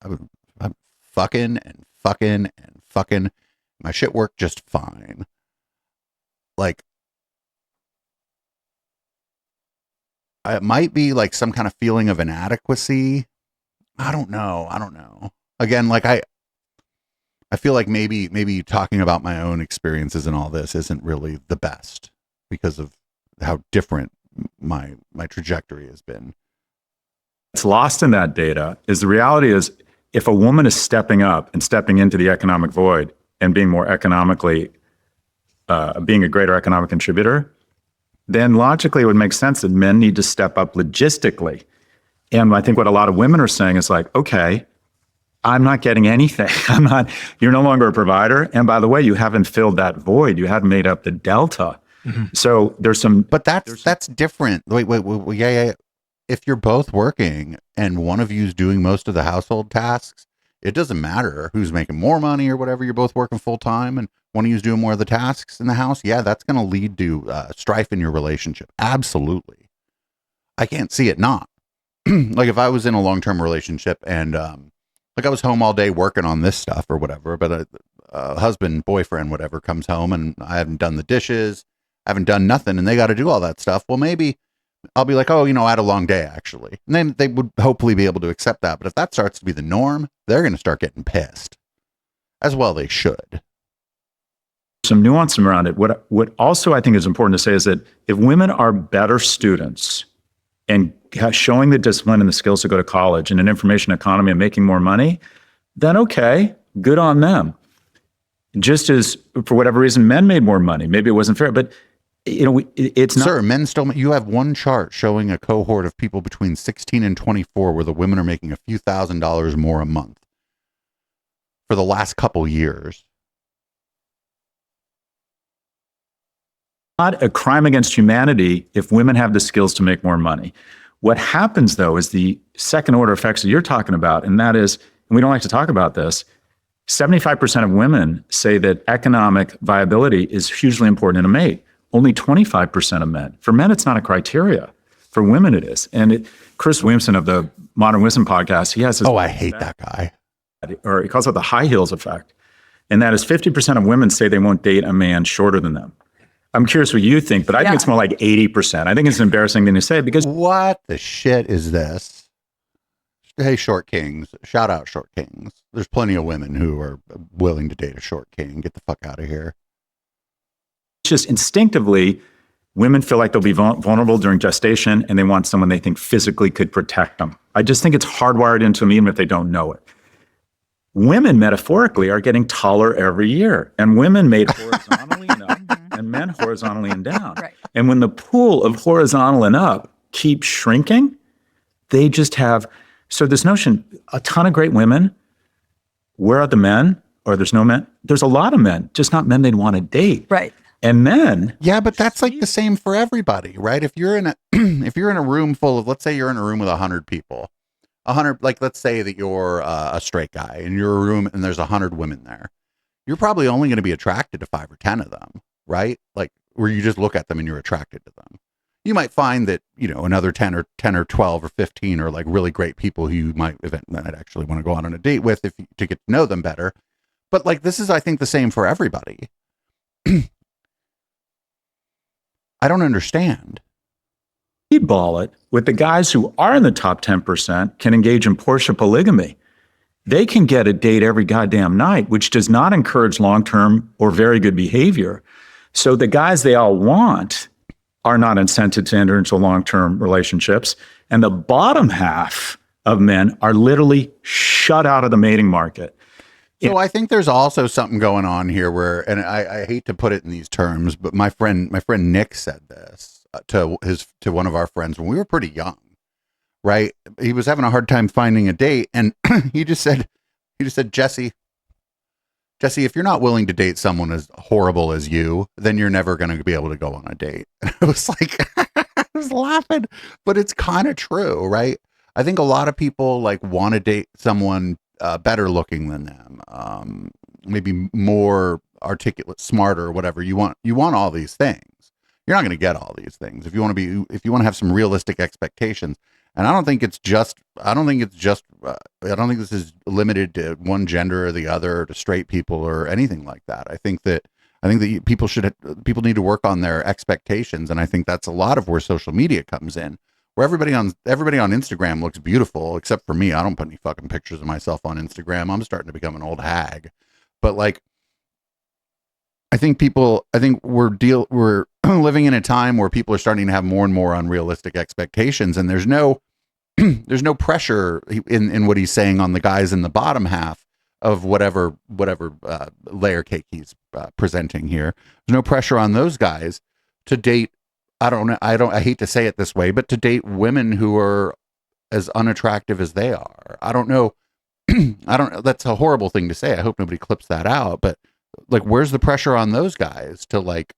I'm fucking and fucking and fucking. My shit worked just fine. Like, it might be like some kind of feeling of inadequacy. I don't know. Again, like I feel like maybe talking about my own experiences and all this isn't really the best because of how different my trajectory has been. What's lost in that data is the reality is if a woman is stepping up and stepping into the economic void and being more economically, being a greater economic contributor, then logically it would make sense that men need to step up logistically. And I think what a lot of women are saying is like, okay, I'm not getting anything. You're no longer a provider. And by the way, you haven't filled that void. You haven't made up the delta. Mm-hmm. So there's some, but that's different. Wait, yeah. If you're both working and one of you is doing most of the household tasks, it doesn't matter who's making more money or whatever. You're both working full time and one of you is doing more of the tasks in the house. Yeah, that's going to lead to strife in your relationship. Absolutely. I can't see it not. Like if I was in a long-term relationship and like I was home all day working on this stuff or whatever, but a husband, boyfriend, whatever comes home and I haven't done the dishes, I haven't done nothing and they got to do all that stuff. Well, maybe I'll be like, oh, I had a long day actually. And then they would hopefully be able to accept that. But if that starts to be the norm, they're going to start getting pissed. As well they should. Some nuance around it. What also I think is important to say is that if women are better students and showing the discipline and the skills to go to college in an information economy and making more money, then okay, good on them. Just as for whatever reason, men made more money. Maybe it wasn't fair, but it's not. Sir, men still, you have one chart showing a cohort of people between 16 and 24 where the women are making a few $1,000s more a month for the last couple years. Not a crime against humanity if women have the skills to make more money. What happens, though, is the second order effects that you're talking about, and that is, and we don't like to talk about this, 75% of women say that economic viability is hugely important in a mate. Only 25% of men. For men, it's not a criteria. For women, it is. And Chris Williamson of the Modern Wisdom podcast, he has this. Oh, I hate that guy. Or he calls it the high heels effect. And that is 50% of women say they won't date a man shorter than them. I'm curious what you think, but I think it's more like 80%. I think it's an embarrassing thing to say because. What the shit is this? Hey, short kings. Shout out short kings. There's plenty of women who are willing to date a short king. Get the fuck out of here. Just instinctively, women feel like they'll be vulnerable during gestation and they want someone they think physically could protect them. I just think it's hardwired into them even if they don't know it. Women metaphorically are getting taller every year, and women made horizontally and up and men horizontally and down. Right. And when the pool of horizontal and up keeps shrinking, they just have, so this notion, a ton of great women, where are the men? Or there's no men? There's a lot of men, just not men they'd want to date. Right. And then, yeah, but that's like the same for everybody, right? If you're in a if you're in a room full of, let's say you're in a room with 100 people, 100, like let's say that you're a straight guy and you're a room and there's 100 women there, you're probably only going to be attracted to 5 or 10 of them, right? Like where you just look at them and you're attracted to them. You might find that, you know, another 10 or 12 or 15 are like really great people who you might actually want to go on a date with if to get to know them better. But like this is, I think, the same for everybody. I don't understand. Ball it with the guys who are in the top 10% can engage in Porsche polygamy. They can get a date every goddamn night, which does not encourage long-term or very good behavior. So the guys they all want are not incented to enter into long-term relationships. And the bottom half of men are literally shut out of the mating market. So I think there's also something going on here where, and I hate to put it in these terms, but my friend Nick said this to one of our friends when we were pretty young, right? He was having a hard time finding a date, and he just said, Jesse, if you're not willing to date someone as horrible as you, then you're never going to be able to go on a date. And I was like, I was laughing, but it's kind of true, right? I think a lot of people like want to date someone better looking than them, maybe more articulate, smarter, whatever you want. You want all these things. You're not going to get all these things if you want to have some realistic expectations. And I don't think it's just. I don't think this is limited to one gender or the other, or to straight people or anything like that. I think that people need to work on their expectations, and I think that's a lot of where social media comes in. Where everybody on Instagram looks beautiful, except for me. I don't put any fucking pictures of myself on Instagram. I'm starting to become an old hag. But like, I think we're living in a time where people are starting to have more and more unrealistic expectations, and there's no pressure in what he's saying on the guys in the bottom half of whatever layer cake he's presenting here. There's no pressure on those guys to date. I hate to say it this way, but to date women who are as unattractive as they are. I don't know. That's a horrible thing to say. I hope nobody clips that out, but like, where's the pressure on those guys to like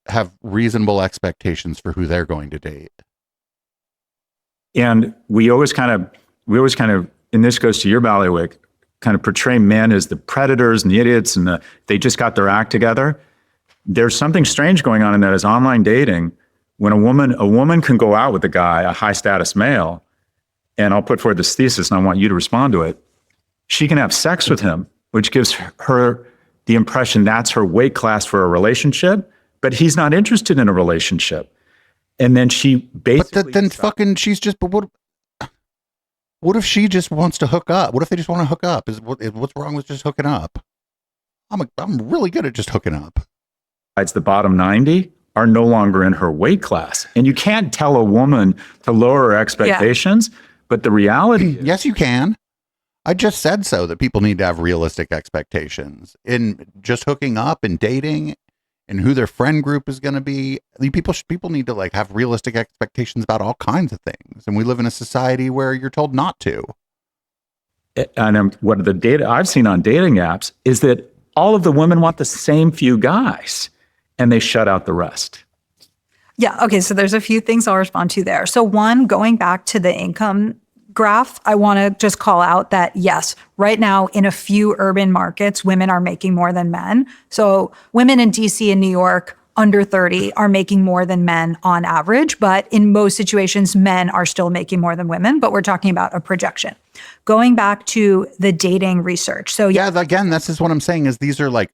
have reasonable expectations for who they're going to date? And we always kind of, and this goes to your ballywick, kind of portray men as the predators and the idiots and they just got their act together. There's something strange going on in that as online dating, when a woman can go out with a guy, a high status male, and I'll put forward this thesis and I want you to respond to it. She can have sex with him, which gives her the impression that's her weight class for a relationship, but he's not interested in a relationship. And then she basically. But then fucking she's just, but what if she just wants to hook up? What if they just want to hook up? What's wrong with just hooking up? I'm really good at just hooking up. It's the bottom 90, are no longer in her weight class. And you can't tell a woman to lower her expectations, but the reality is, Yes, you can. I just said so, that people need to have realistic expectations in just hooking up and dating and who their friend group is going to be. People need to like have realistic expectations about all kinds of things. And we live in a society where you're told not to. and what the data I've seen on dating apps is that all of the women want the same few guys and they shut out the rest. Yeah. Okay. So there's a few things I'll respond to there. So one, going back to the income graph, I want to just call out that yes, right now in a few urban markets, women are making more than men. So women in DC and New York under 30 are making more than men on average, but in most situations, men are still making more than women, but we're talking about a projection. Going back to the dating research. So Yeah, again, this is what I'm saying is these are like,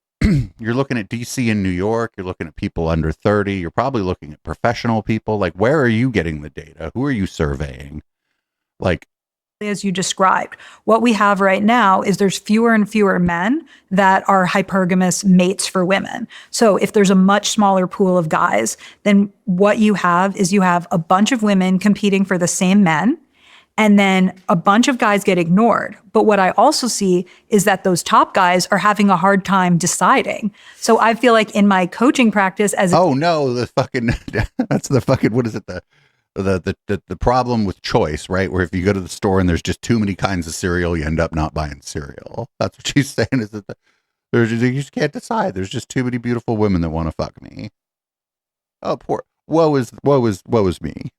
you're looking at DC and New York, you're looking at people under 30, you're probably looking at professional people. Like, where are you getting the data? Who are you surveying? Like, as you described, what we have right now is there's fewer and fewer men that are hypergamous mates for women. So if there's a much smaller pool of guys, then what you have is you have a bunch of women competing for the same men, and then a bunch of guys get ignored. But what I also see is that those top guys are having a hard time deciding. So I feel like in my coaching practice oh no, the fucking, that's the fucking, what is it? The problem with choice, right? Where if you go to the store and there's just too many kinds of cereal, you end up not buying cereal. That's what she's saying, is that you just can't decide. There's just too many beautiful women that want to fuck me. Oh, woe is me.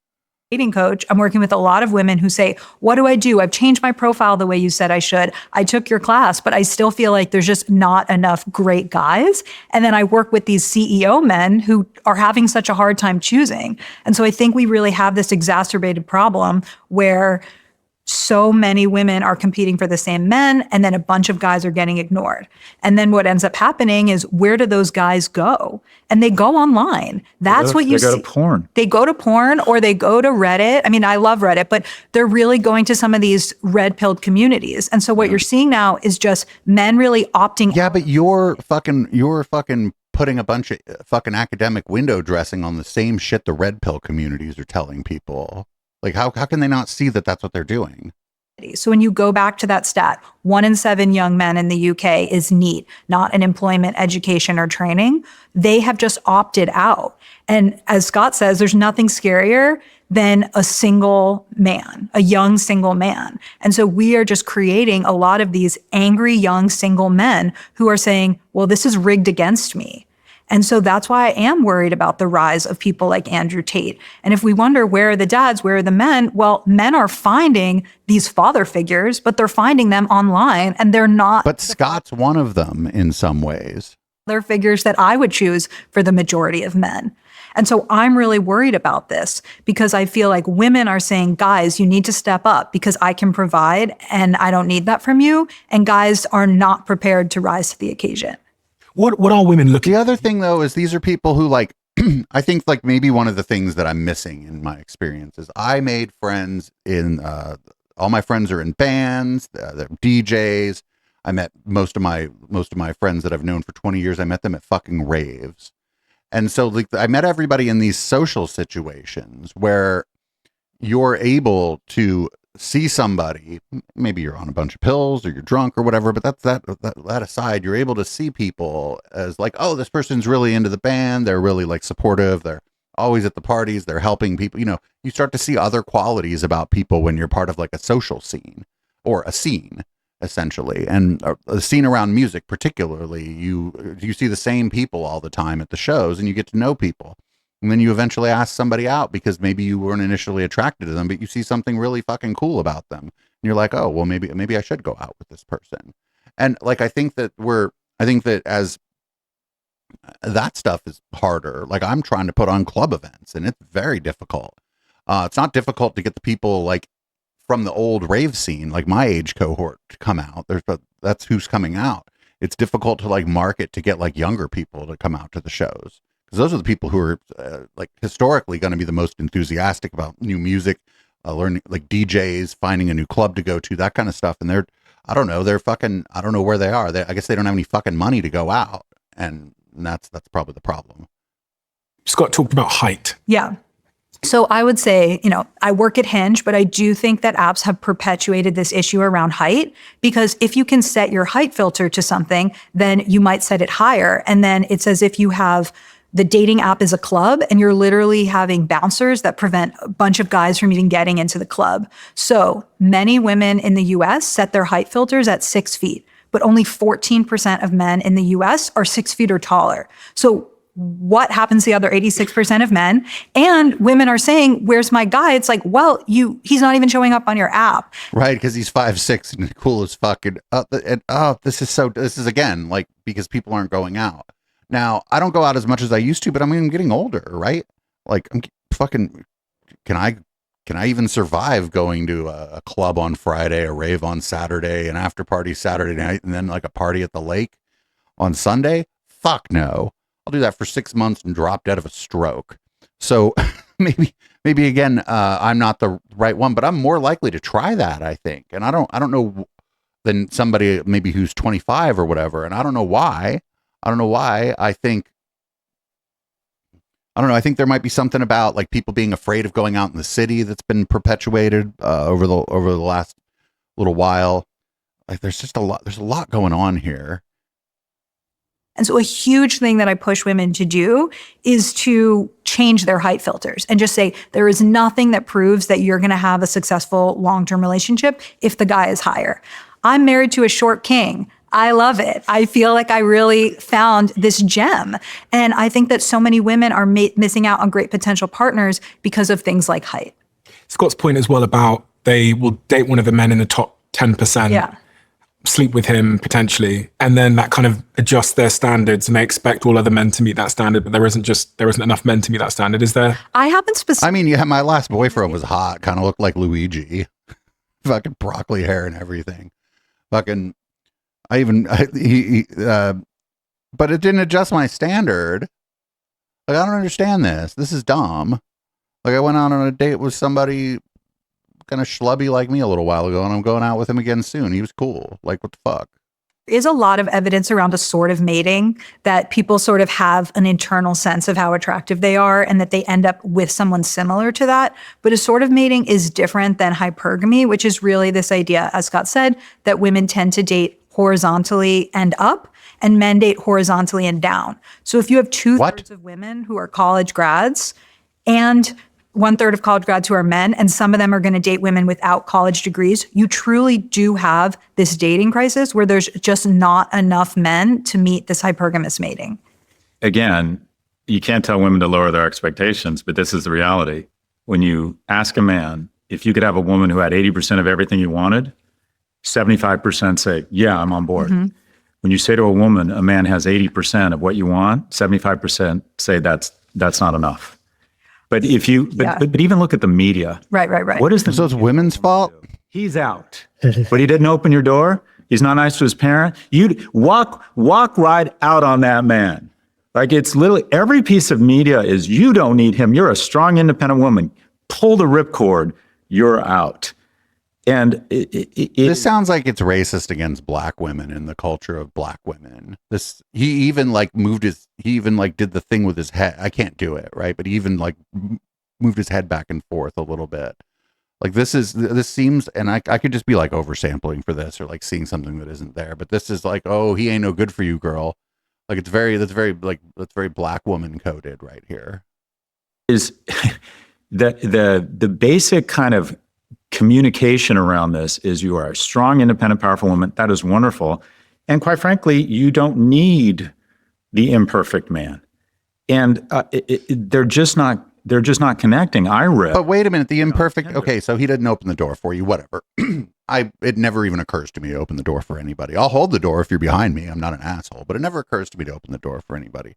dating coach, I'm working with a lot of women who say, what do I do? I've changed my profile the way you said I should. I took your class, but I still feel like there's just not enough great guys. And then I work with these CEO men who are having such a hard time choosing. And so I think we really have this exacerbated problem where so many women are competing for the same men, and then a bunch of guys are getting ignored. And then what ends up happening is, where do those guys go? And they go online. That's what you see. They go to porn. They go to porn, or they go to Reddit. I mean, I love Reddit, but they're really going to some of these red-pilled communities. And so what you're seeing now is just men really opting Yeah, out. but you're fucking putting a bunch of fucking academic window dressing on the same shit the red pill communities are telling people. Like, how can they not see that that's what they're doing? So when you go back to that stat, 1 in 7 young men in the UK is NEET, not an employment, education, or training. They have just opted out. And as Scott says, there's nothing scarier than a single man, a young single man. And so we are just creating a lot of these angry young single men who are saying, well, this is rigged against me. And so that's why I am worried about the rise of people like Andrew Tate. And if we wonder, where are the dads, where are the men? Well, men are finding these father figures, but they're finding them online, and they're not. But Scott's one of them in some ways. They're figures that I would choose for the majority of men. And so I'm really worried about this, because I feel like women are saying, guys, you need to step up because I can provide and I don't need that from you. And guys are not prepared to rise to the occasion. What are women looking The other thing, though, is these are people who, like, I think, like, maybe one of the things that I'm missing in my experience is I made friends in, all my friends are in bands, they're DJs. I met most of my friends that I've known for 20 years. I met them at fucking raves. And so, like, I met everybody in these social situations where you're able to see somebody, maybe you're on a bunch of pills or you're drunk or whatever, but that aside, you're able to see people as like, oh, this person's really into the band. They're really like supportive. They're always at the parties. They're helping people. You know, you start to see other qualities about people when you're part of like a social scene or a scene, essentially. And a scene around music, particularly, you see the same people all the time at the shows and you get to know people. And then you eventually ask somebody out because maybe you weren't initially attracted to them, but you see something really fucking cool about them. And you're like, oh, well, maybe I should go out with this person. And like, I think that as that stuff is harder. Like, I'm trying to put on club events and it's very difficult. It's not difficult to get the people like from the old rave scene, like my age cohort, to come out. That's who's coming out. It's difficult to like market to get like younger people to come out to the shows. Because those are the people who are like historically going to be the most enthusiastic about new music, learning, like DJs, finding a new club to go to, that kind of stuff. And I don't know where they are. I guess they don't have any fucking money to go out. And that's probably the problem. Scott talked about height. Yeah. So I would say, I work at Hinge, but I do think that apps have perpetuated this issue around height, because if you can set your height filter to something, then you might set it higher. And then it's as if you have the dating app is a club and you're literally having bouncers that prevent a bunch of guys from even getting into the club. So many women in the US set their height filters at 6 feet, but only 14% of men in the US are 6 feet or taller. So what happens to the other 86% of men? And women are saying, where's my guy? It's like, well, he's not even showing up on your app. Right, because he's 5'6" and cool as fuck. This is again, like, because people aren't going out. Now, I don't go out as much as I used to, but I'm getting older, right? Like, I'm fucking, can I even survive going to a club on Friday, a rave on Saturday, an after party Saturday night, and then like a party at the lake on Sunday? Fuck no. I'll do that for 6 months and drop dead of a stroke. So maybe again, I'm not the right one, but I'm more likely to try that, I think. And I don't know than somebody maybe who's 25 or whatever. And I don't know why. I think there might be something about like people being afraid of going out in the city that's been perpetuated over the last little while. Like there's a lot going on here. And so a huge thing that I push women to do is to change their height filters and just say, there is nothing that proves that you're going to have a successful long-term relationship if the guy is higher. I'm married to a short king. I love it. I feel like I really found this gem. And I think that so many women are missing out on great potential partners because of things like height. Scott's point as well about they will date one of the men in the top 10%. Yeah. Sleep with him potentially, and then that kind of adjusts their standards, and they expect all other men to meet that standard, but there isn't enough men to meet that standard, is there? I haven't I mean, yeah, my last boyfriend was hot, kind of looked like Luigi, fucking broccoli hair and everything. Fucking, but it didn't adjust my standard. Like, I don't understand this. This is dumb. Like, I went out on a date with somebody kind of schlubby like me a little while ago, and I'm going out with him again soon. He was cool. Like, what the fuck? Is a lot of evidence around a sort of mating that people sort of have an internal sense of how attractive they are and that they end up with someone similar to that. But a sort of mating is different than hypergamy, which is really this idea, as Scott said, that women tend to date horizontally and up and men date horizontally and down. So if you have 2/3 of women who are college grads and 1/3 of college grads who are men, and some of them are going to date women without college degrees, you truly do have this dating crisis where there's just not enough men to meet this hypergamous mating. Again, you can't tell women to lower their expectations, but this is the reality. When you ask a man if you could have a woman who had 80% of everything you wanted, 75% say, yeah, I'm on board. Mm-hmm. When you say to a woman, a man has 80% of what you want, 75% say that's not enough. But but even look at the media. Right. What is so it's women's fault? He's out, but he didn't open your door. He's not nice to his parent. You'd walk right out on that man. Like, it's literally every piece of media is, you don't need him. You're a strong, independent woman. Pull the ripcord. You're out. And this sounds like it's racist against black women and the culture of black women. He even did the thing with his head. I can't do it, right? But he even like moved his head back and forth a little bit. Like this seems, and I could just be like oversampling for this or like seeing something that isn't there. But this is like, oh, he ain't no good for you, girl. Like that's very black woman coded right here. Is the basic kind of communication around this is, you are a strong, independent, powerful woman. That is wonderful. And quite frankly, you don't need the imperfect man. And they're just not connecting. But wait a minute, the imperfect. Okay, so he didn't open the door for you, whatever. It never even occurs to me to open the door for anybody. I'll hold the door if you're behind me. I'm not an asshole, but it never occurs to me to open the door for anybody.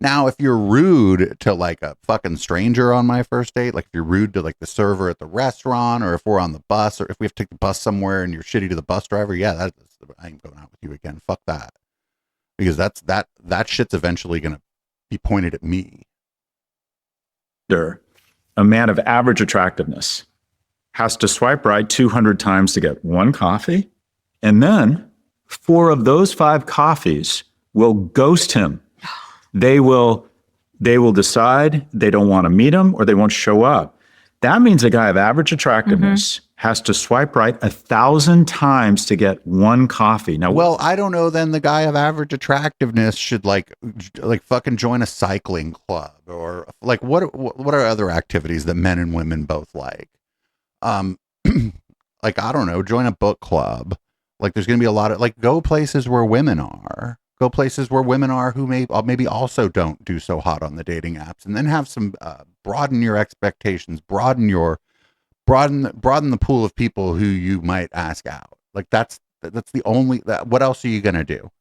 Now, if you're rude to like a fucking stranger on my first date, like if you're rude to like the server at the restaurant, or if we're on the bus, or if we have to take the bus somewhere and you're shitty to the bus driver, yeah, I ain't going out with you again. Fuck that. Because that shit's eventually going to be pointed at me. A man of average attractiveness has to swipe right 200 times to get one coffee, and then 4 of those 5 coffees will ghost him. They will they will decide they don't want to meet them or they won't show up. That means a guy of average attractiveness has to swipe right 1,000 times to get one coffee. Now, well, I don't know. Then the guy of average attractiveness should like fucking join a cycling club, or like what are other activities that men and women both like? Like, I don't know, join a book club. Like, there's going to be a lot of, like, go places where women are. Go places where women are who maybe also don't do so hot on the dating apps, and then have some broaden your expectations, broaden the pool of people who you might ask out. Like, that's the only what else are you going to do? What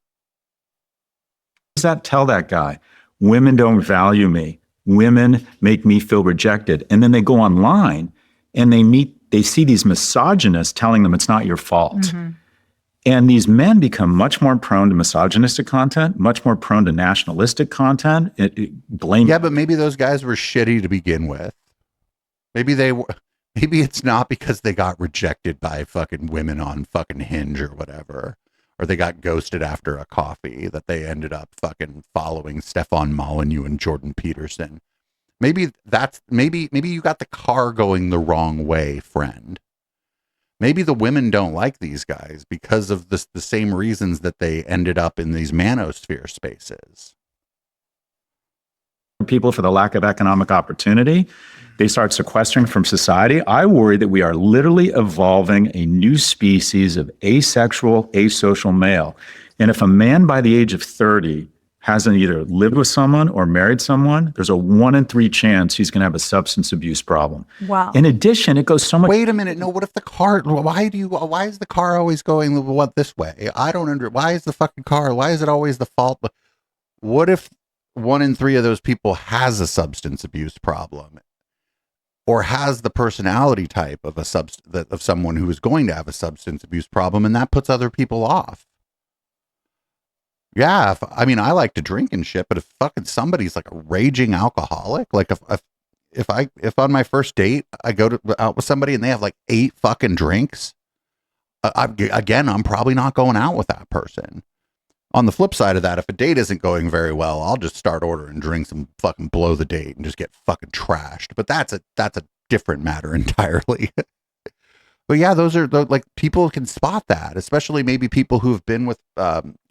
does that tell that guy? Women don't value me. Women make me feel rejected. And then they go online and they see these misogynists telling them it's not your fault. And these men become much more prone to misogynistic content, much more prone to nationalistic content. Blame. Yeah, but maybe those guys were shitty to begin with. Maybe it's not because they got rejected by fucking women on fucking Hinge or whatever, or they got ghosted after a coffee, that they ended up fucking following Stefan Molyneux and Jordan Peterson. Maybe you got the car going the wrong way, friend. Maybe the women don't like these guys because of the same reasons that they ended up in these manosphere spaces. People for the lack of economic opportunity. They start sequestering from society. I worry that we are literally evolving a new species of asexual, asocial male. And if a man by the age of 30 hasn't either lived with someone or married someone, there's a 1 in 3 chance he's going to have a substance abuse problem. Wow. In addition, it goes so much. Wait a minute. No, what if the car, why is the car always going this way? I don't why is the fucking car, why is it always the fault? What if 1 in 3 of those people has a substance abuse problem, or has the personality type of of someone who is going to have a substance abuse problem, and that puts other people off? Yeah, I like to drink and shit, but if fucking somebody's like a raging alcoholic, like if on my first date I go out with somebody and they have like 8 fucking drinks, I'm probably not going out with that person. On the flip side of that, if a date isn't going very well, I'll just start ordering drinks and fucking blow the date and just get fucking trashed. But that's a different matter entirely. But yeah, those are like, people can spot that, especially maybe people who have been with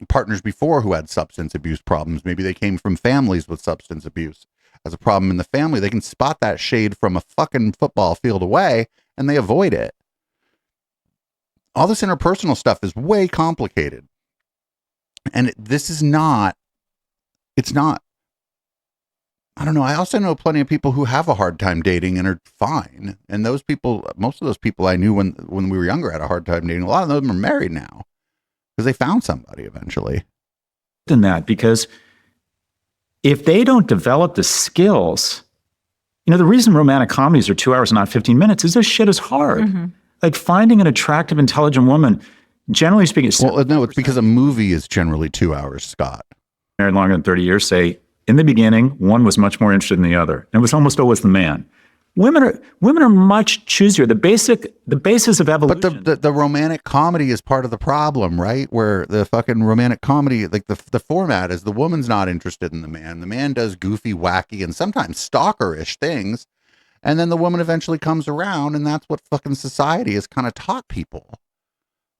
partners before who had substance abuse problems. Maybe they came from families with substance abuse as a problem in the family. They can spot that shade from a fucking football field away, and they avoid it. All this interpersonal stuff is way complicated. And it's not, I don't know. I also know plenty of people who have a hard time dating and are fine. And those people, most of those people I knew when we were younger had a hard time dating. A lot of them are married now because they found somebody eventually. Than that, because if they don't develop the skills, the reason romantic comedies are 2 hours, not 15 minutes, is this shit is hard. Like, finding an attractive, intelligent woman, generally speaking, well, no, it's because a movie is generally 2 hours, Scott. Married longer than 30 years say, in the beginning, one was much more interested in the other. And it was almost always the man. Women are much choosier. The basis of evolution. But the romantic comedy is part of the problem, right? Where the fucking romantic comedy, like the format is the woman's not interested in the man. The man does goofy, wacky, and sometimes stalkerish things. And then the woman eventually comes around, and that's what fucking society has kind of taught people.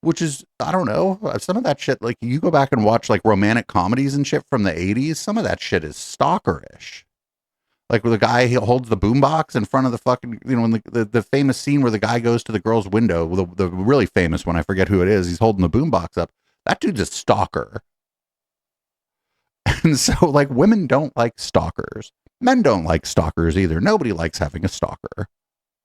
Which is, I don't know, some of that shit, like, you go back and watch like romantic comedies and shit from the 80s, some of that shit is stalkerish. Like, where the guy, he holds the boombox in front of the fucking, when the famous scene where the guy goes to the girl's window, the really famous one, I forget who it is, he's holding the boombox up. That dude's a stalker. And so, like, women don't like stalkers. Men don't like stalkers either. Nobody likes having a stalker.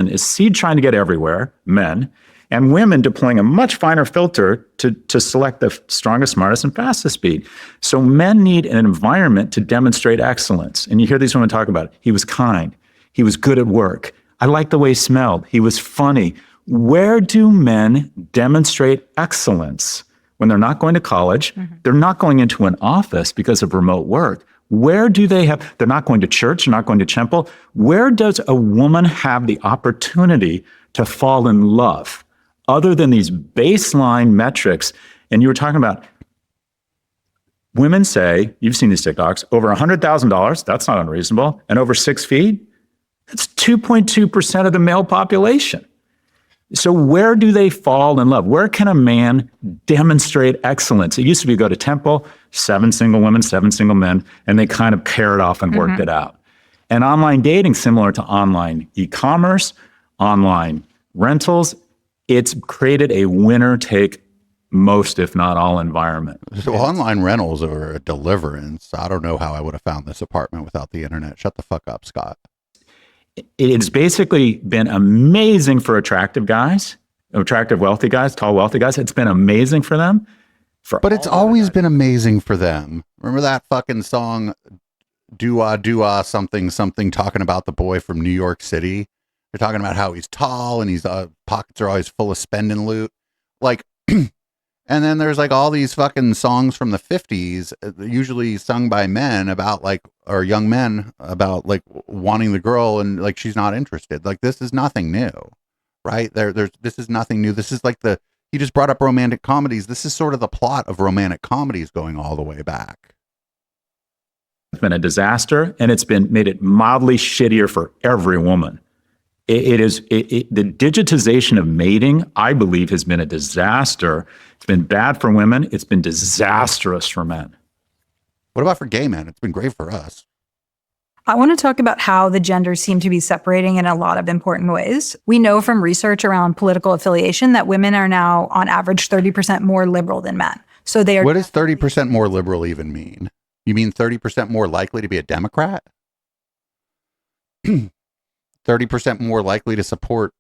Is seed trying to get everywhere, men, and women deploying a much finer filter to select the strongest, smartest, and fastest speed. So men need an environment to demonstrate excellence. And you hear these women talk about it. He was kind. He was good at work. I liked the way he smelled. He was funny. Where do men demonstrate excellence? When they're not going to college, they're not going into an office because of remote work. Where do they're not going to church, they're not going to temple. Where does a woman have the opportunity to fall in love other than these baseline metrics? And you were talking about Women say, you've seen these TikToks, over $100,000, that's not unreasonable, and over 6 feet, that's 2.2% of the male population. So where do they fall in love? Where can a man demonstrate excellence? It used to be go to temple, 7 single women, 7 single men, and they kind of paired off and worked it out. And online dating, similar to online e-commerce, online rentals, it's created a winner take most, if not all, environment. So online rentals are a deliverance. I don't know how I would have found this apartment without the internet. Shut the fuck up, Scott. It's basically been amazing for attractive guys, attractive, wealthy guys, tall, wealthy guys. It's been amazing for them. But it's always been amazing for them. Remember that fucking song, doo-ah, something, talking about the boy from New York City? They're talking about how he's tall and his pockets are always full of spending loot. Like, and then there's like all these fucking songs from the 50s, usually sung by men about like, or young men about like wanting the girl and like she's not interested. Like this is nothing new, right? This is nothing new. This is like he just brought up romantic comedies. This is sort of the plot of romantic comedies going all the way back. It's been a disaster, and it's made it mildly shittier for every woman. The digitization of mating, I believe, has been a disaster. It's been bad for women. It's been disastrous for men. What about for gay men? It's been great for us. I want to talk about how the genders seem to be separating in a lot of important ways. We know from research around political affiliation that women are now, on average, 30% more liberal than men. So they are. What does 30% more liberal even mean? You mean 30% more likely to be a Democrat? 30% more likely to support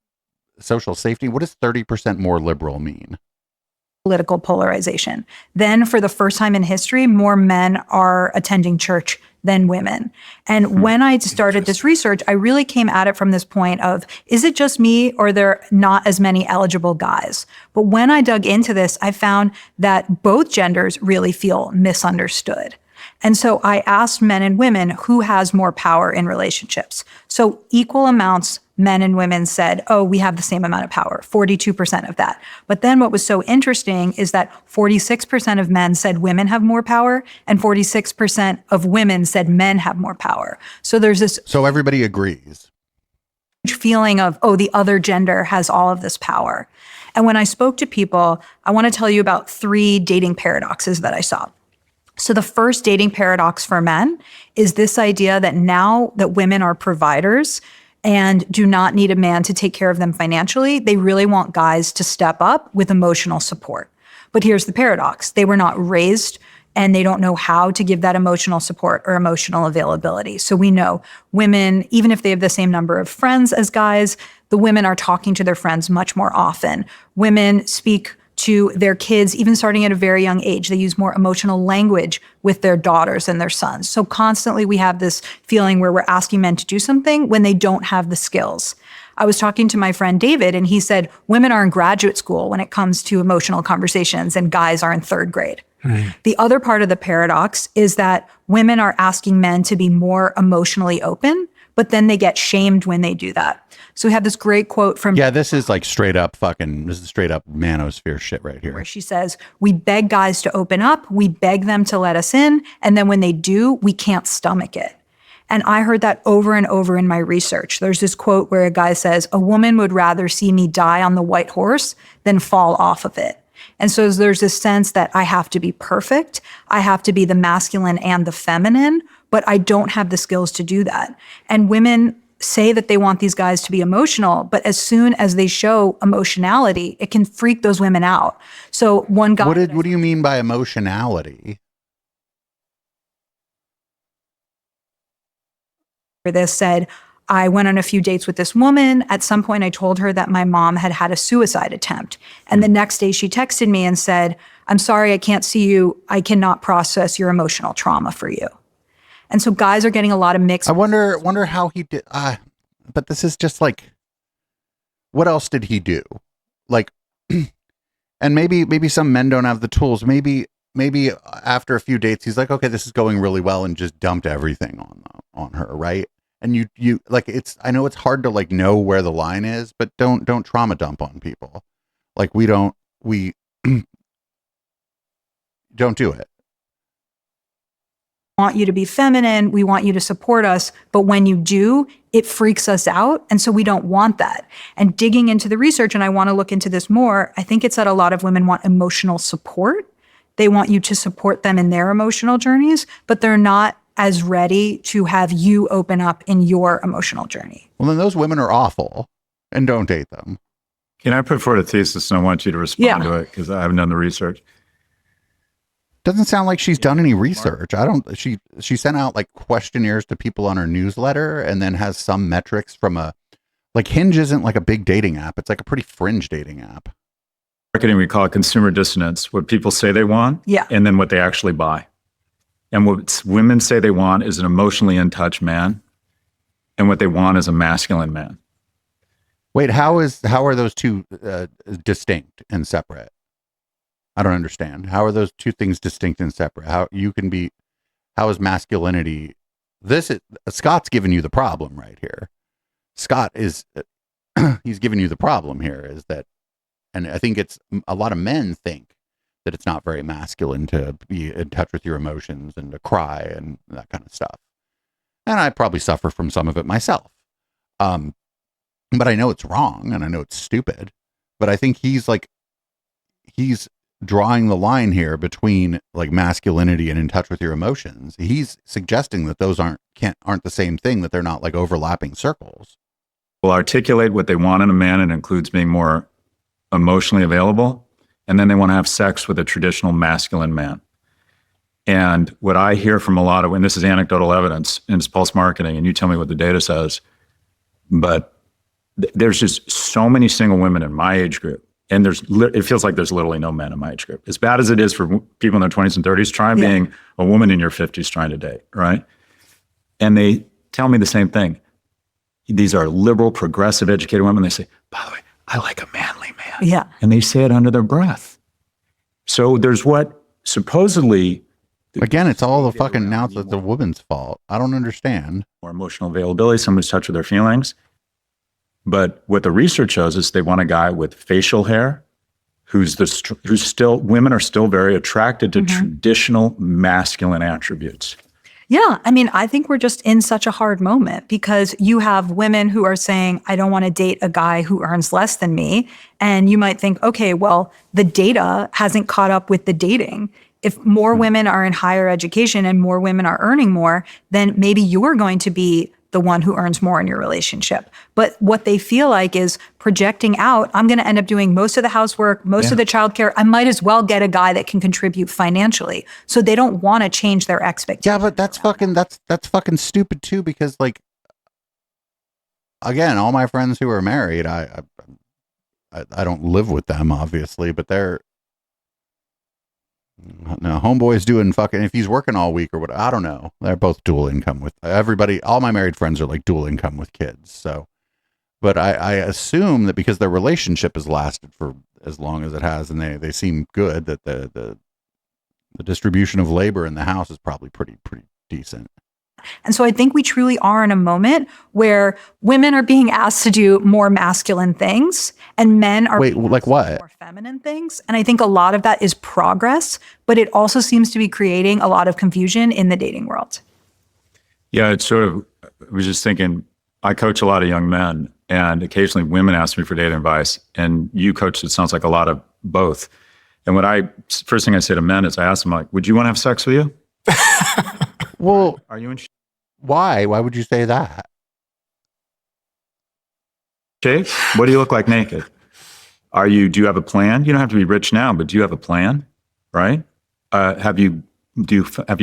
social safety? What does 30% more liberal mean? Political polarization. Then, for the first time in history, more men are attending church than women. And when I started this research, I really came at it from this point of, is it just me or are there not as many eligible guys? But when I dug into this, I found that both genders really feel misunderstood. And so I asked men and women who has more power in relationships. So equal amounts, men and women said, oh, we have the same amount of power, 42% of that. But then what was so interesting is that 46% of men said women have more power and 46% of women said men have more power. So there's this. So everybody agrees. Feeling of, oh, the other gender has all of this power. And when I spoke to people, I want to tell you about 3 dating paradoxes that I saw. So the first dating paradox for men is this idea that now that women are providers and do not need a man to take care of them financially, they really want guys to step up with emotional support. But here's the paradox. They were not raised and they don't know how to give that emotional support or emotional availability. So we know women, even if they have the same number of friends as guys, the women are talking to their friends much more often. Women speak to their kids, even starting at a very young age. They use more emotional language with their daughters and their sons. So constantly we have this feeling where we're asking men to do something when they don't have the skills. I was talking to my friend David, and he said women are in graduate school when it comes to emotional conversations and guys are in 3rd grade. The other part of the paradox is that women are asking men to be more emotionally open, but then they get shamed when they do that. So we have this great quote from. Yeah, this is like straight up manosphere shit right here. Where she says, we beg guys to open up, we beg them to let us in, and then when they do, we can't stomach it. And I heard that over and over in my research. There's this quote where a guy says, a woman would rather see me die on the white horse than fall off of it. And so there's this sense that I have to be perfect, I have to be the masculine and the feminine, but I don't have the skills to do that. And women say that they want these guys to be emotional, but as soon as they show emotionality, it can freak those women out. So one guy. What do you mean by emotionality? This said, I went on a few dates with this woman. At some point, I told her that my mom had had a suicide attempt. And the next day she texted me and said, I'm sorry, I can't see you. I cannot process your emotional trauma for you. And so guys are getting a lot of mixed. I wonder how he did. But this is just like, what else did he do? Like, and maybe some men don't have the tools. Maybe after a few dates, he's like, okay, this is going really well, and just dumped everything on her, right? And you like, I know it's hard to like know where the line is, but don't trauma dump on people. Like we don't do it. want you to be feminine. We want you to support us. But when you do, it freaks us out. And so we don't want that. And digging into the research, and I want to look into this more, I think it's that a lot of women want emotional support. They want you to support them in their emotional journeys, but they're not as ready to have you open up in your emotional journey. Well, then those women are awful and don't date them. Can I put forward a thesis and I want you to respond to it because I haven't done the research. Doesn't sound like she's done any research. She sent out like questionnaires to people on her newsletter and then has some metrics from like Hinge isn't like a big dating app. It's like a pretty fringe dating app. Marketing, we call it consumer dissonance, what people say they want Yeah. and then what they actually buy. And what women say they want is an emotionally in touch man. And what they want is a masculine man. Wait, how are those two distinct and separate? I don't understand. How are those two things distinct and separate? How is masculinity? Scott's giving you the problem right here. Scott is, he's giving you the problem here is that, and I think it's a lot of men think that it's not very masculine to be in touch with your emotions and to cry and that kind of stuff. And I probably suffer from some of it myself. But I know it's wrong and I know it's stupid, but I think he's drawing the line here between like masculinity and in touch with your emotions. He's suggesting that those aren't the same thing, that they're not like overlapping circles. Will articulate what they want in a man and includes being more emotionally available. And then they want to have sex with a traditional masculine man. And what I hear from a lot of, and this is anecdotal evidence and it's pulse marketing, and you tell me what the data says, but there's just so many single women in my age group. And it feels like there's literally no men in my age group. As bad as it is for people in their 20s and 30s, try being a woman in your 50s trying to date, right? And they tell me the same thing. These are liberal, progressive, educated women. They say, by the way, I like a manly man. Yeah. And they say it under their breath. So there's what supposedly... Again, it's all the fucking, now it's the woman's fault. I don't understand. More emotional availability, somebody's touch with their feelings. But what the research shows is they want a guy with facial hair who's still, women are still very attracted to traditional masculine attributes. Yeah. I mean, I think we're just in such a hard moment because you have women who are saying, I don't want to date a guy who earns less than me. And you might think, okay, well, the data hasn't caught up with the dating. If more women are in higher education and more women are earning more, then maybe you're going to be the one who earns more in your relationship. But what they feel like is projecting out, I'm going to end up doing most of the housework, most of the childcare. I might as well get a guy that can contribute financially. So they don't want to change their expectations. Yeah, but that's fucking stupid too, because like, again, all my friends who are married, I don't live with them obviously, but homeboy's doing fucking, if he's working all week or what, I don't know. They're both dual income with everybody. All my married friends are like dual income with kids. So, but I assume that because their relationship has lasted for as long as it has, and they seem good, that the distribution of labor in the house is probably pretty decent. And so I think we truly are in a moment where women are being asked to do more masculine things and men are being like asked to what? do more feminine things. And I think a lot of that is progress, but it also seems to be creating a lot of confusion in the dating world. Yeah, it's sort of, I was just thinking, I coach a lot of young men and occasionally women ask me for dating advice, and you coach, it sounds like a lot of both. And first thing I say to men is I ask them, like, would you want to have sex with you? Well, are you in shape? Why would you say that? What do you look like naked? Do you have a plan? You don't have to be rich now, but do you have a plan? Right? Have you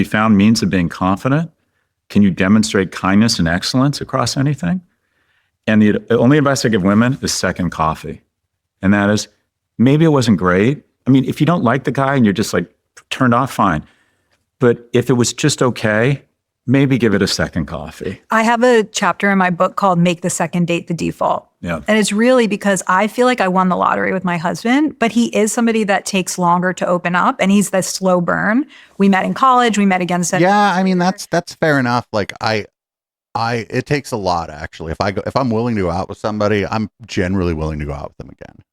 found means of being confident? Can you demonstrate kindness and excellence across anything? And the only advice I give women is second coffee. And that is, maybe it wasn't great. I mean, if you don't like the guy and you're just like turned off, fine. But if it was just okay, maybe give it a second coffee. I have a chapter in my book called Make the Second Date the Default. Yeah. And it's really because I feel like I won the lottery with my husband, but he is somebody that takes longer to open up, and he's the slow burn. We met in college. We met again. Yeah, I mean, that's fair enough. Like it takes a lot actually. If I'm willing to go out with somebody, I'm generally willing to go out with them again.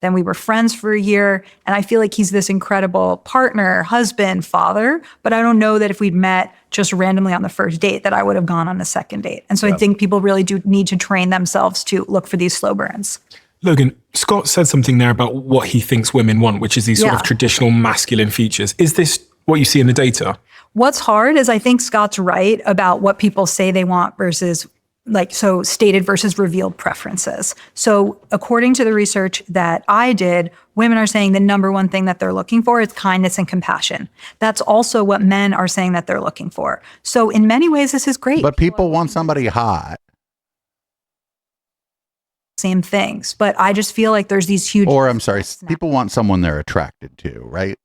Then we were friends for a year. And I feel like he's this incredible partner, husband, father. But I don't know that if we'd met just randomly on the first date that I would have gone on a second date. And so I think people really do need to train themselves to look for these slow burns. Logan, Scott said something there about what he thinks women want, which is these sort of traditional masculine features. Is this what you see in the data? What's hard is I think Scott's right about what people say they want versus stated versus revealed preferences. So according to the research that I did, women are saying the number one thing that they're looking for is kindness and compassion. That's also what men are saying that they're looking for. So in many ways, this is great. But people want somebody hot. Same things. But I just feel like there's these huge... Or, I'm sorry, people want someone they're attracted to, right?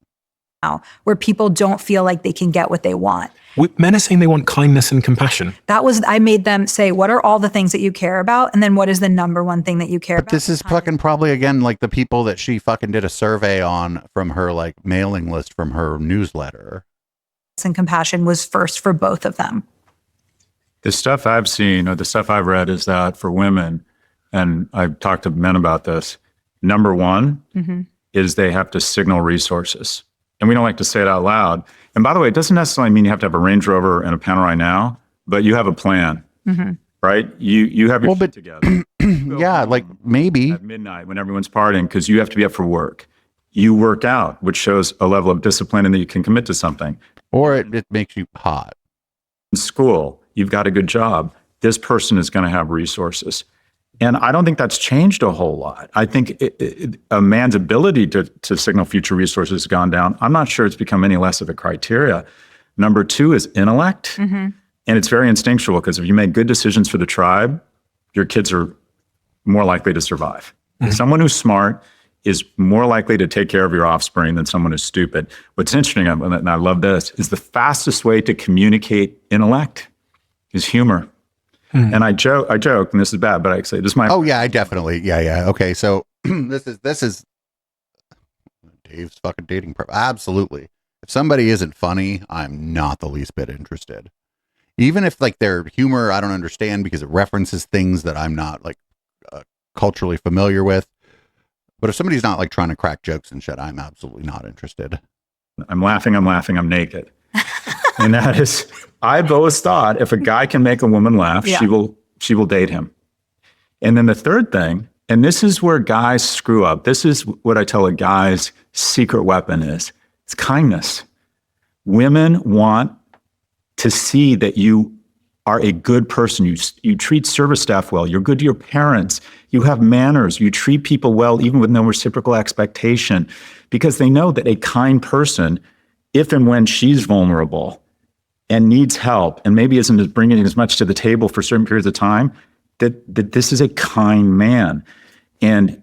Now, where people don't feel like they can get what they want. Men are saying they want kindness and compassion. I made them say, what are all the things that you care about? And then what is the number one thing that you care about? This is fucking probably, again, like the people that she fucking did a survey on from her like mailing list from her newsletter. And compassion was first for both of them. The stuff I've seen or the stuff I've read is that for women, and I've talked to men about this, number one is they have to signal resources. And we don't like to say it out loud. And by the way, it doesn't necessarily mean you have to have a Range Rover and a Panerai now, but you have a plan, right? You have your shit together. Yeah, like maybe. At midnight when everyone's partying because you have to be up for work. You work out, which shows a level of discipline and that you can commit to something. Or it makes you hot. In school, you've got a good job. This person is going to have resources. And I don't think that's changed a whole lot. I think a man's ability to signal future resources has gone down. I'm not sure it's become any less of a criteria. Number two is intellect. And it's very instinctual because if you make good decisions for the tribe, your kids are more likely to survive. Someone who's smart is more likely to take care of your offspring than someone who's stupid. What's interesting, and I love this, is the fastest way to communicate intellect is humor. And I joke, and this is bad, but I say this is my. Oh yeah, I definitely, yeah. Okay, so this is Dave's fucking dating prep. Absolutely, if somebody isn't funny, I'm not the least bit interested. Even if like their humor I don't understand because it references things that I'm not like culturally familiar with. But if somebody's not like trying to crack jokes and shit, I'm absolutely not interested. I'm laughing, I'm naked. And that is, I've always thought if a guy can make a woman laugh, she will date him. And then the third thing, and this is where guys screw up. This is what I tell a guy's secret weapon is. It's kindness. Women want to see that you are a good person. You treat service staff well. You're good to your parents. You have manners. You treat people well, even with no reciprocal expectation, because they know that a kind person, if and when she's vulnerable and needs help and maybe isn't bringing as much to the table for certain periods of time, that this is a kind man. And,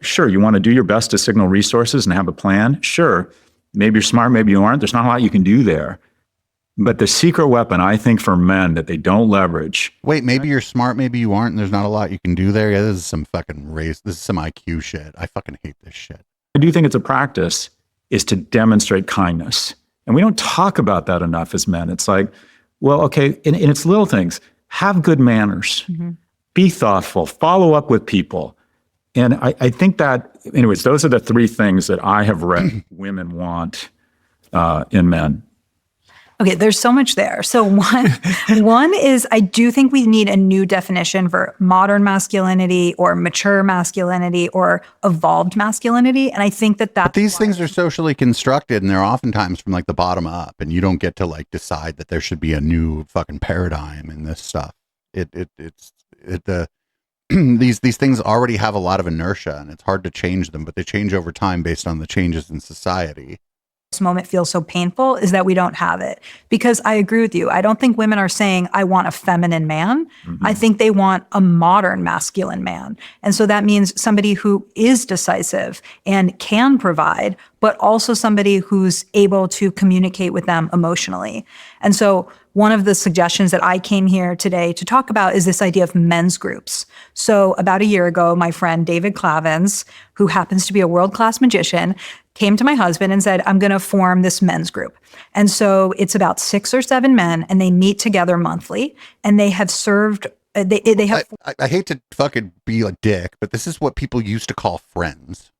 sure, you want to do your best to signal resources and have a plan. Sure, maybe you're smart, maybe you aren't. There's not a lot you can do there. But the secret weapon, I think, for men that they don't leverage. Wait, maybe you're smart, maybe you aren't, and there's not a lot you can do there. Yeah, this is some fucking race. This is some IQ shit. I fucking hate this shit. I do think it's a practice is to demonstrate kindness. And we don't talk about that enough as men. It's like, well, okay, and it's little things. Have good manners. Be thoughtful. Follow up with people. And I think that, anyways, those are the three things that I have read women want in men. Okay, there's so much there. So one is I do think we need a new definition for modern masculinity or mature masculinity or evolved masculinity. And I think that's... But these things are socially constructed and they're oftentimes from like the bottom up and you don't get to like decide that there should be a new fucking paradigm in this stuff. These things already have a lot of inertia and it's hard to change them, but they change over time based on the changes in society. This moment feels so painful is that we don't have it. Because I agree with you. I don't think women are saying, I want a feminine man. I think they want a modern masculine man. And so that means somebody who is decisive and can provide, but also somebody who's able to communicate with them emotionally. And so one of the suggestions that I came here today to talk about is this idea of men's groups. So about a year ago, my friend David Clavins, who happens to be a world-class magician, came to my husband and said, I'm going to form this men's group. And so it's about 6 or 7 men, and they meet together monthly, and they have served They have I hate to fucking be a dick, but this is what people used to call friends.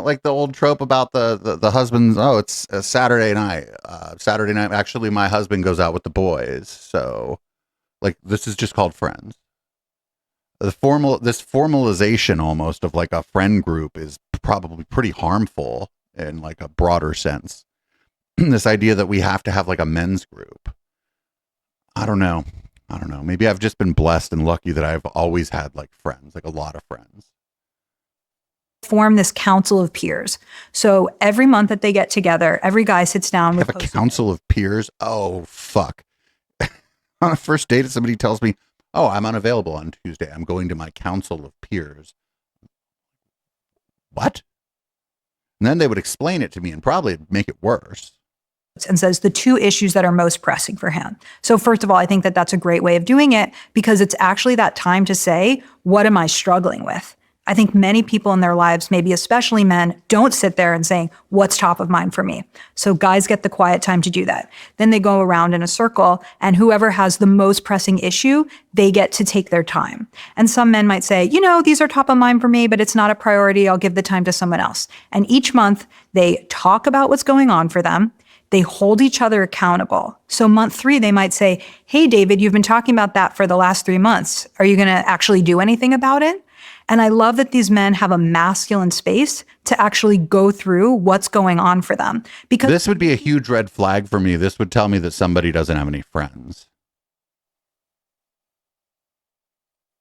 Like the old trope about the husbands. Oh, it's a Saturday night. Saturday night. Actually, my husband goes out with the boys. So, like, this is just called friends. This formalization almost of like a friend group is probably pretty harmful in like a broader sense. This idea that we have to have like a men's group. I don't know. Maybe I've just been blessed and lucky that I've always had like friends, like a lot of friends. form this council of peers. So every month that they get together, every guy sits down with Have a council of peers. Oh, fuck. On a first date, somebody tells me, oh, I'm unavailable on Tuesday. I'm going to my council of peers. What? And then they would explain it to me and probably make it worse. and says the two issues that are most pressing for him. So first of all, I think that that's a great way of doing it because it's actually that time to say, what am I struggling with? I think many people in their lives, maybe especially men, don't sit there and saying, what's top of mind for me? So guys get the quiet time to do that. Then they go around in a circle and whoever has the most pressing issue, they get to take their time. And some men might say, you know, these are top of mind for me, but it's not a priority. I'll give the time to someone else. And each month they talk about what's going on for them. They hold each other accountable. So month 3, they might say, hey, David, you've been talking about that for the last 3 months. Are you going to actually do anything about it? And I love that these men have a masculine space to actually go through what's going on for them. Because this would be a huge red flag for me. This would tell me that somebody doesn't have any friends.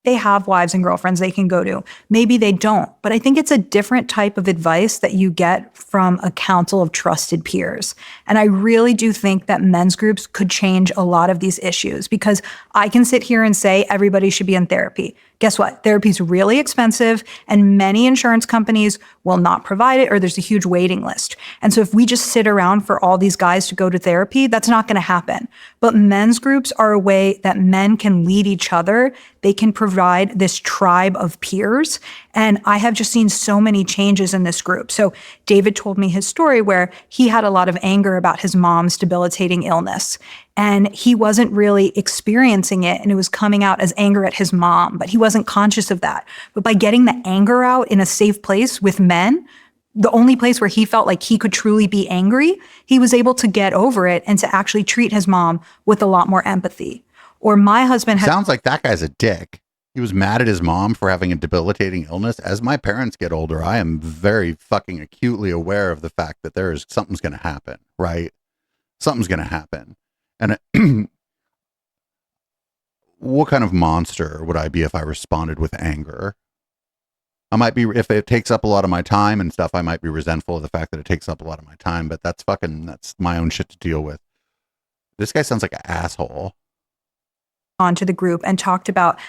they have wives and girlfriends they can go to. Maybe they don't, but I think it's a different type of advice that you get from a council of trusted peers. And I really do think that men's groups could change a lot of these issues because I can sit here and say everybody should be in therapy. Guess what? Therapy is really expensive and many insurance companies will not provide it or there's a huge waiting list. And so if we just sit around for all these guys to go to therapy, that's not going to happen. But men's groups are a way that men can lead each other. They can provide this tribe of peers. And I have just seen so many changes in this group. So David told me his story where he had a lot of anger about his mom's debilitating illness. And he wasn't really experiencing it and it was coming out as anger at his mom, but he wasn't conscious of that. But by getting the anger out in a safe place with men, the only place where he felt like he could truly be angry, he was able to get over it and to actually treat his mom with a lot more empathy. Or my husband had— Sounds like that guy's a dick. He was mad at his mom for having a debilitating illness. As my parents get older, I am very fucking acutely aware of the fact that something's going to happen, right? Something's going to happen. And what kind of monster would I be if I responded with anger? I might be, if it takes up a lot of my time and stuff, I might be resentful of the fact that it takes up a lot of my time, but that's my own shit to deal with. This guy sounds like an asshole. onto the group and talked about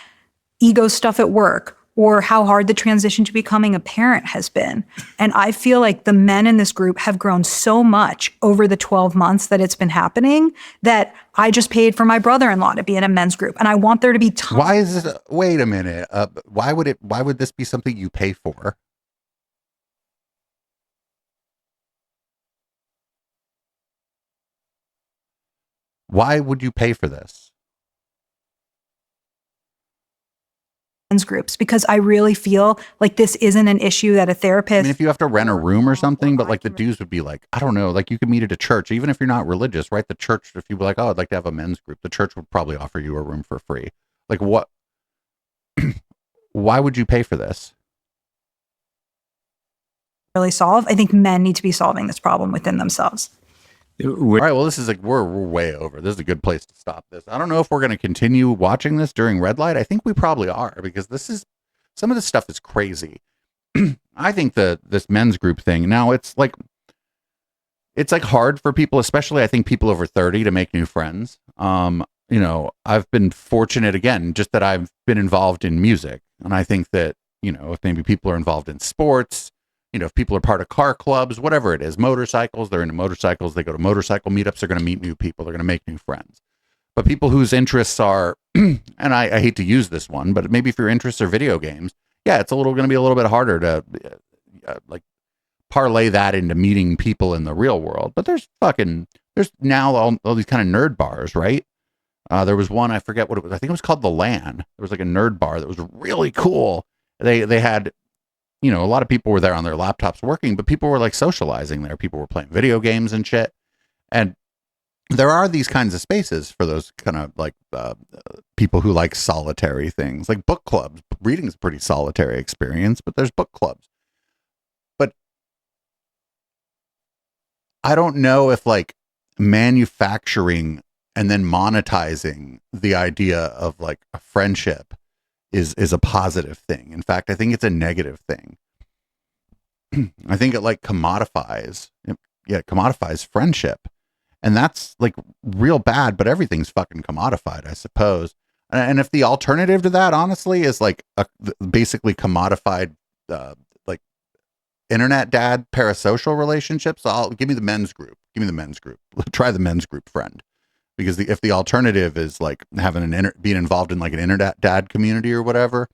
ego stuff at work or how hard the transition to becoming a parent has been. And I feel like the men in this group have grown so much over the 12 months that it's been happening that I just paid for my brother-in-law to be in a men's group. And I want there to be tons— Why is this? Wait a minute. Why would this be something you pay for? Why would you pay for this? groups because I really feel like this isn't an issue that a therapist— I mean, if you have to rent a room or something, but like the dues would be like, I don't know, like you could meet at a church, even if you're not religious, right? The church, if you were like, oh, I'd like to have a men's group, the church would probably offer you a room for free. Like what? Why would you pay for this? really solve. I think men need to be solving this problem within themselves. All right, well, this is like, we're way over. This is a good place to stop this. I don't know if we're going to continue watching this during red light. I think we probably are because some of this stuff is crazy. I think this men's group thing now, it's like hard for people, especially I think people over 30 to make new friends. You know, I've been fortunate again, just that I've been involved in music. And I think that, you know, if maybe people are involved in sports, you know, if people are part of car clubs, whatever it is, motorcycles, they're into motorcycles, they go to motorcycle meetups, they're going to meet new people, they're going to make new friends. But people whose interests are, and I hate to use this one, but maybe if your interests are video games, yeah, it's going to be a little bit harder to like parlay that into meeting people in the real world. But there's fucking there's now all these kind of nerd bars, right? There was one, I forget what it was. I think it was called The LAN. There was like a nerd bar that was really cool. They had, a lot of people were there on their laptops working, but people were like socializing there. People were playing video games and shit. And there are these kinds of spaces for those kind of like people who like solitary things, like book clubs. Reading is a pretty solitary experience, but there's book clubs. But I don't know if like manufacturing and then monetizing the idea of like a friendship is a positive thing. In fact, I think it's a negative thing. I think it like commodifies friendship. And that's like real bad, but everything's fucking commodified, I suppose. And if the alternative to that, honestly, is like basically commodified, like internet dad parasocial relationships, give me the men's group. Give me the men's group. Try the men's group friend. Because if the alternative is like having being involved in like an internet dad community or whatever,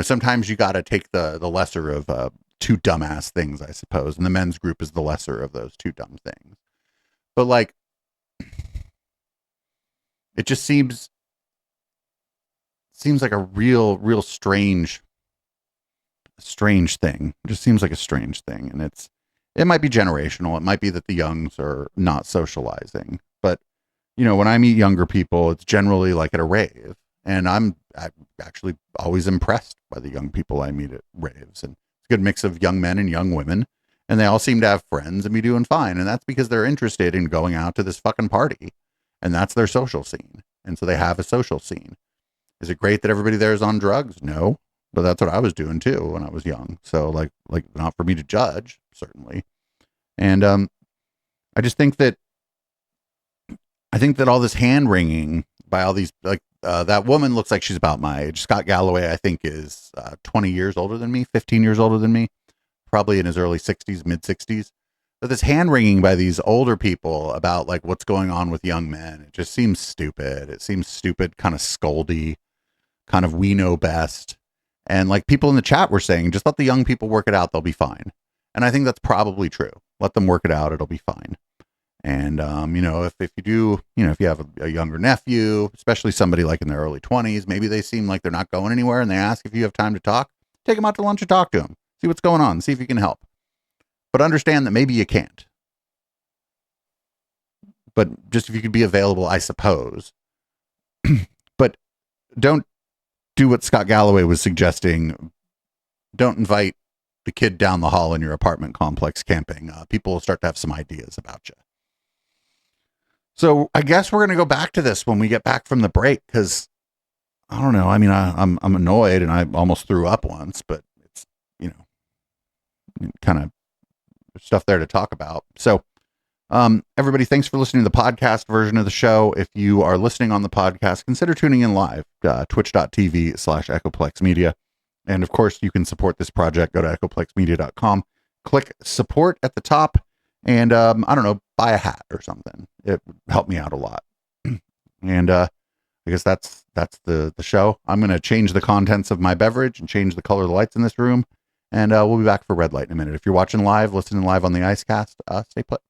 sometimes you got to take the lesser of two dumbass things, I suppose. And the men's group is the lesser of those two dumb things. But like, it just seems like a real strange thing. It just seems like a strange thing. And it might be generational. It might be that the youngs are not socializing, but when I meet younger people, it's generally like at a rave, and I'm actually always impressed by the young people I meet at raves. And it's a good mix of young men and young women, and they all seem to have friends and be doing fine. And that's because they're interested in going out to this fucking party, and that's their social scene. And so they have a social scene. Is it great that everybody there is on drugs? No, but that's what I was doing too when I was young. So like not for me to judge, certainly. And I just think that all this hand wringing by all these, like, that woman looks like she's about my age. Scott Galloway, I think, is 20 years older than me, 15 years older than me, probably in his early 60s, mid 60s. But this hand wringing by these older people about like what's going on with young men, it just seems stupid. It seems stupid, kind of scoldy, kind of we know best. And like people in the chat were saying, just let the young people work it out. They'll be fine. And I think that's probably true. Let them work it out. It'll be fine. And, if you do, if you have a younger nephew, especially somebody like in their early 20s, maybe they seem like they're not going anywhere and they ask if you have time to talk, take them out to lunch and talk to them, see what's going on, see if you can help. But understand that maybe you can't. But just if you could be available, I suppose. But don't do what Scott Galloway was suggesting. Don't invite the kid down the hall in your apartment complex camping. People will start to have some ideas about you. So I guess we're going to go back to this when we get back from the break, because I don't know. I mean, I'm annoyed and I almost threw up once, but it's, kind of stuff there to talk about. So everybody, thanks for listening to the podcast version of the show. If you are listening on the podcast, consider tuning in live, twitch.tv/EchoplexMedia. And of course, you can support this project. Go to echoplexmedia.com, click support at the top, and I don't know, buy a hat or something. It would help me out a lot. And I guess that's the show. I'm going to change the contents of my beverage and change the color of the lights in this room. And we'll be back for red light in a minute. If you're watching live, listening live on the Icecast, stay put.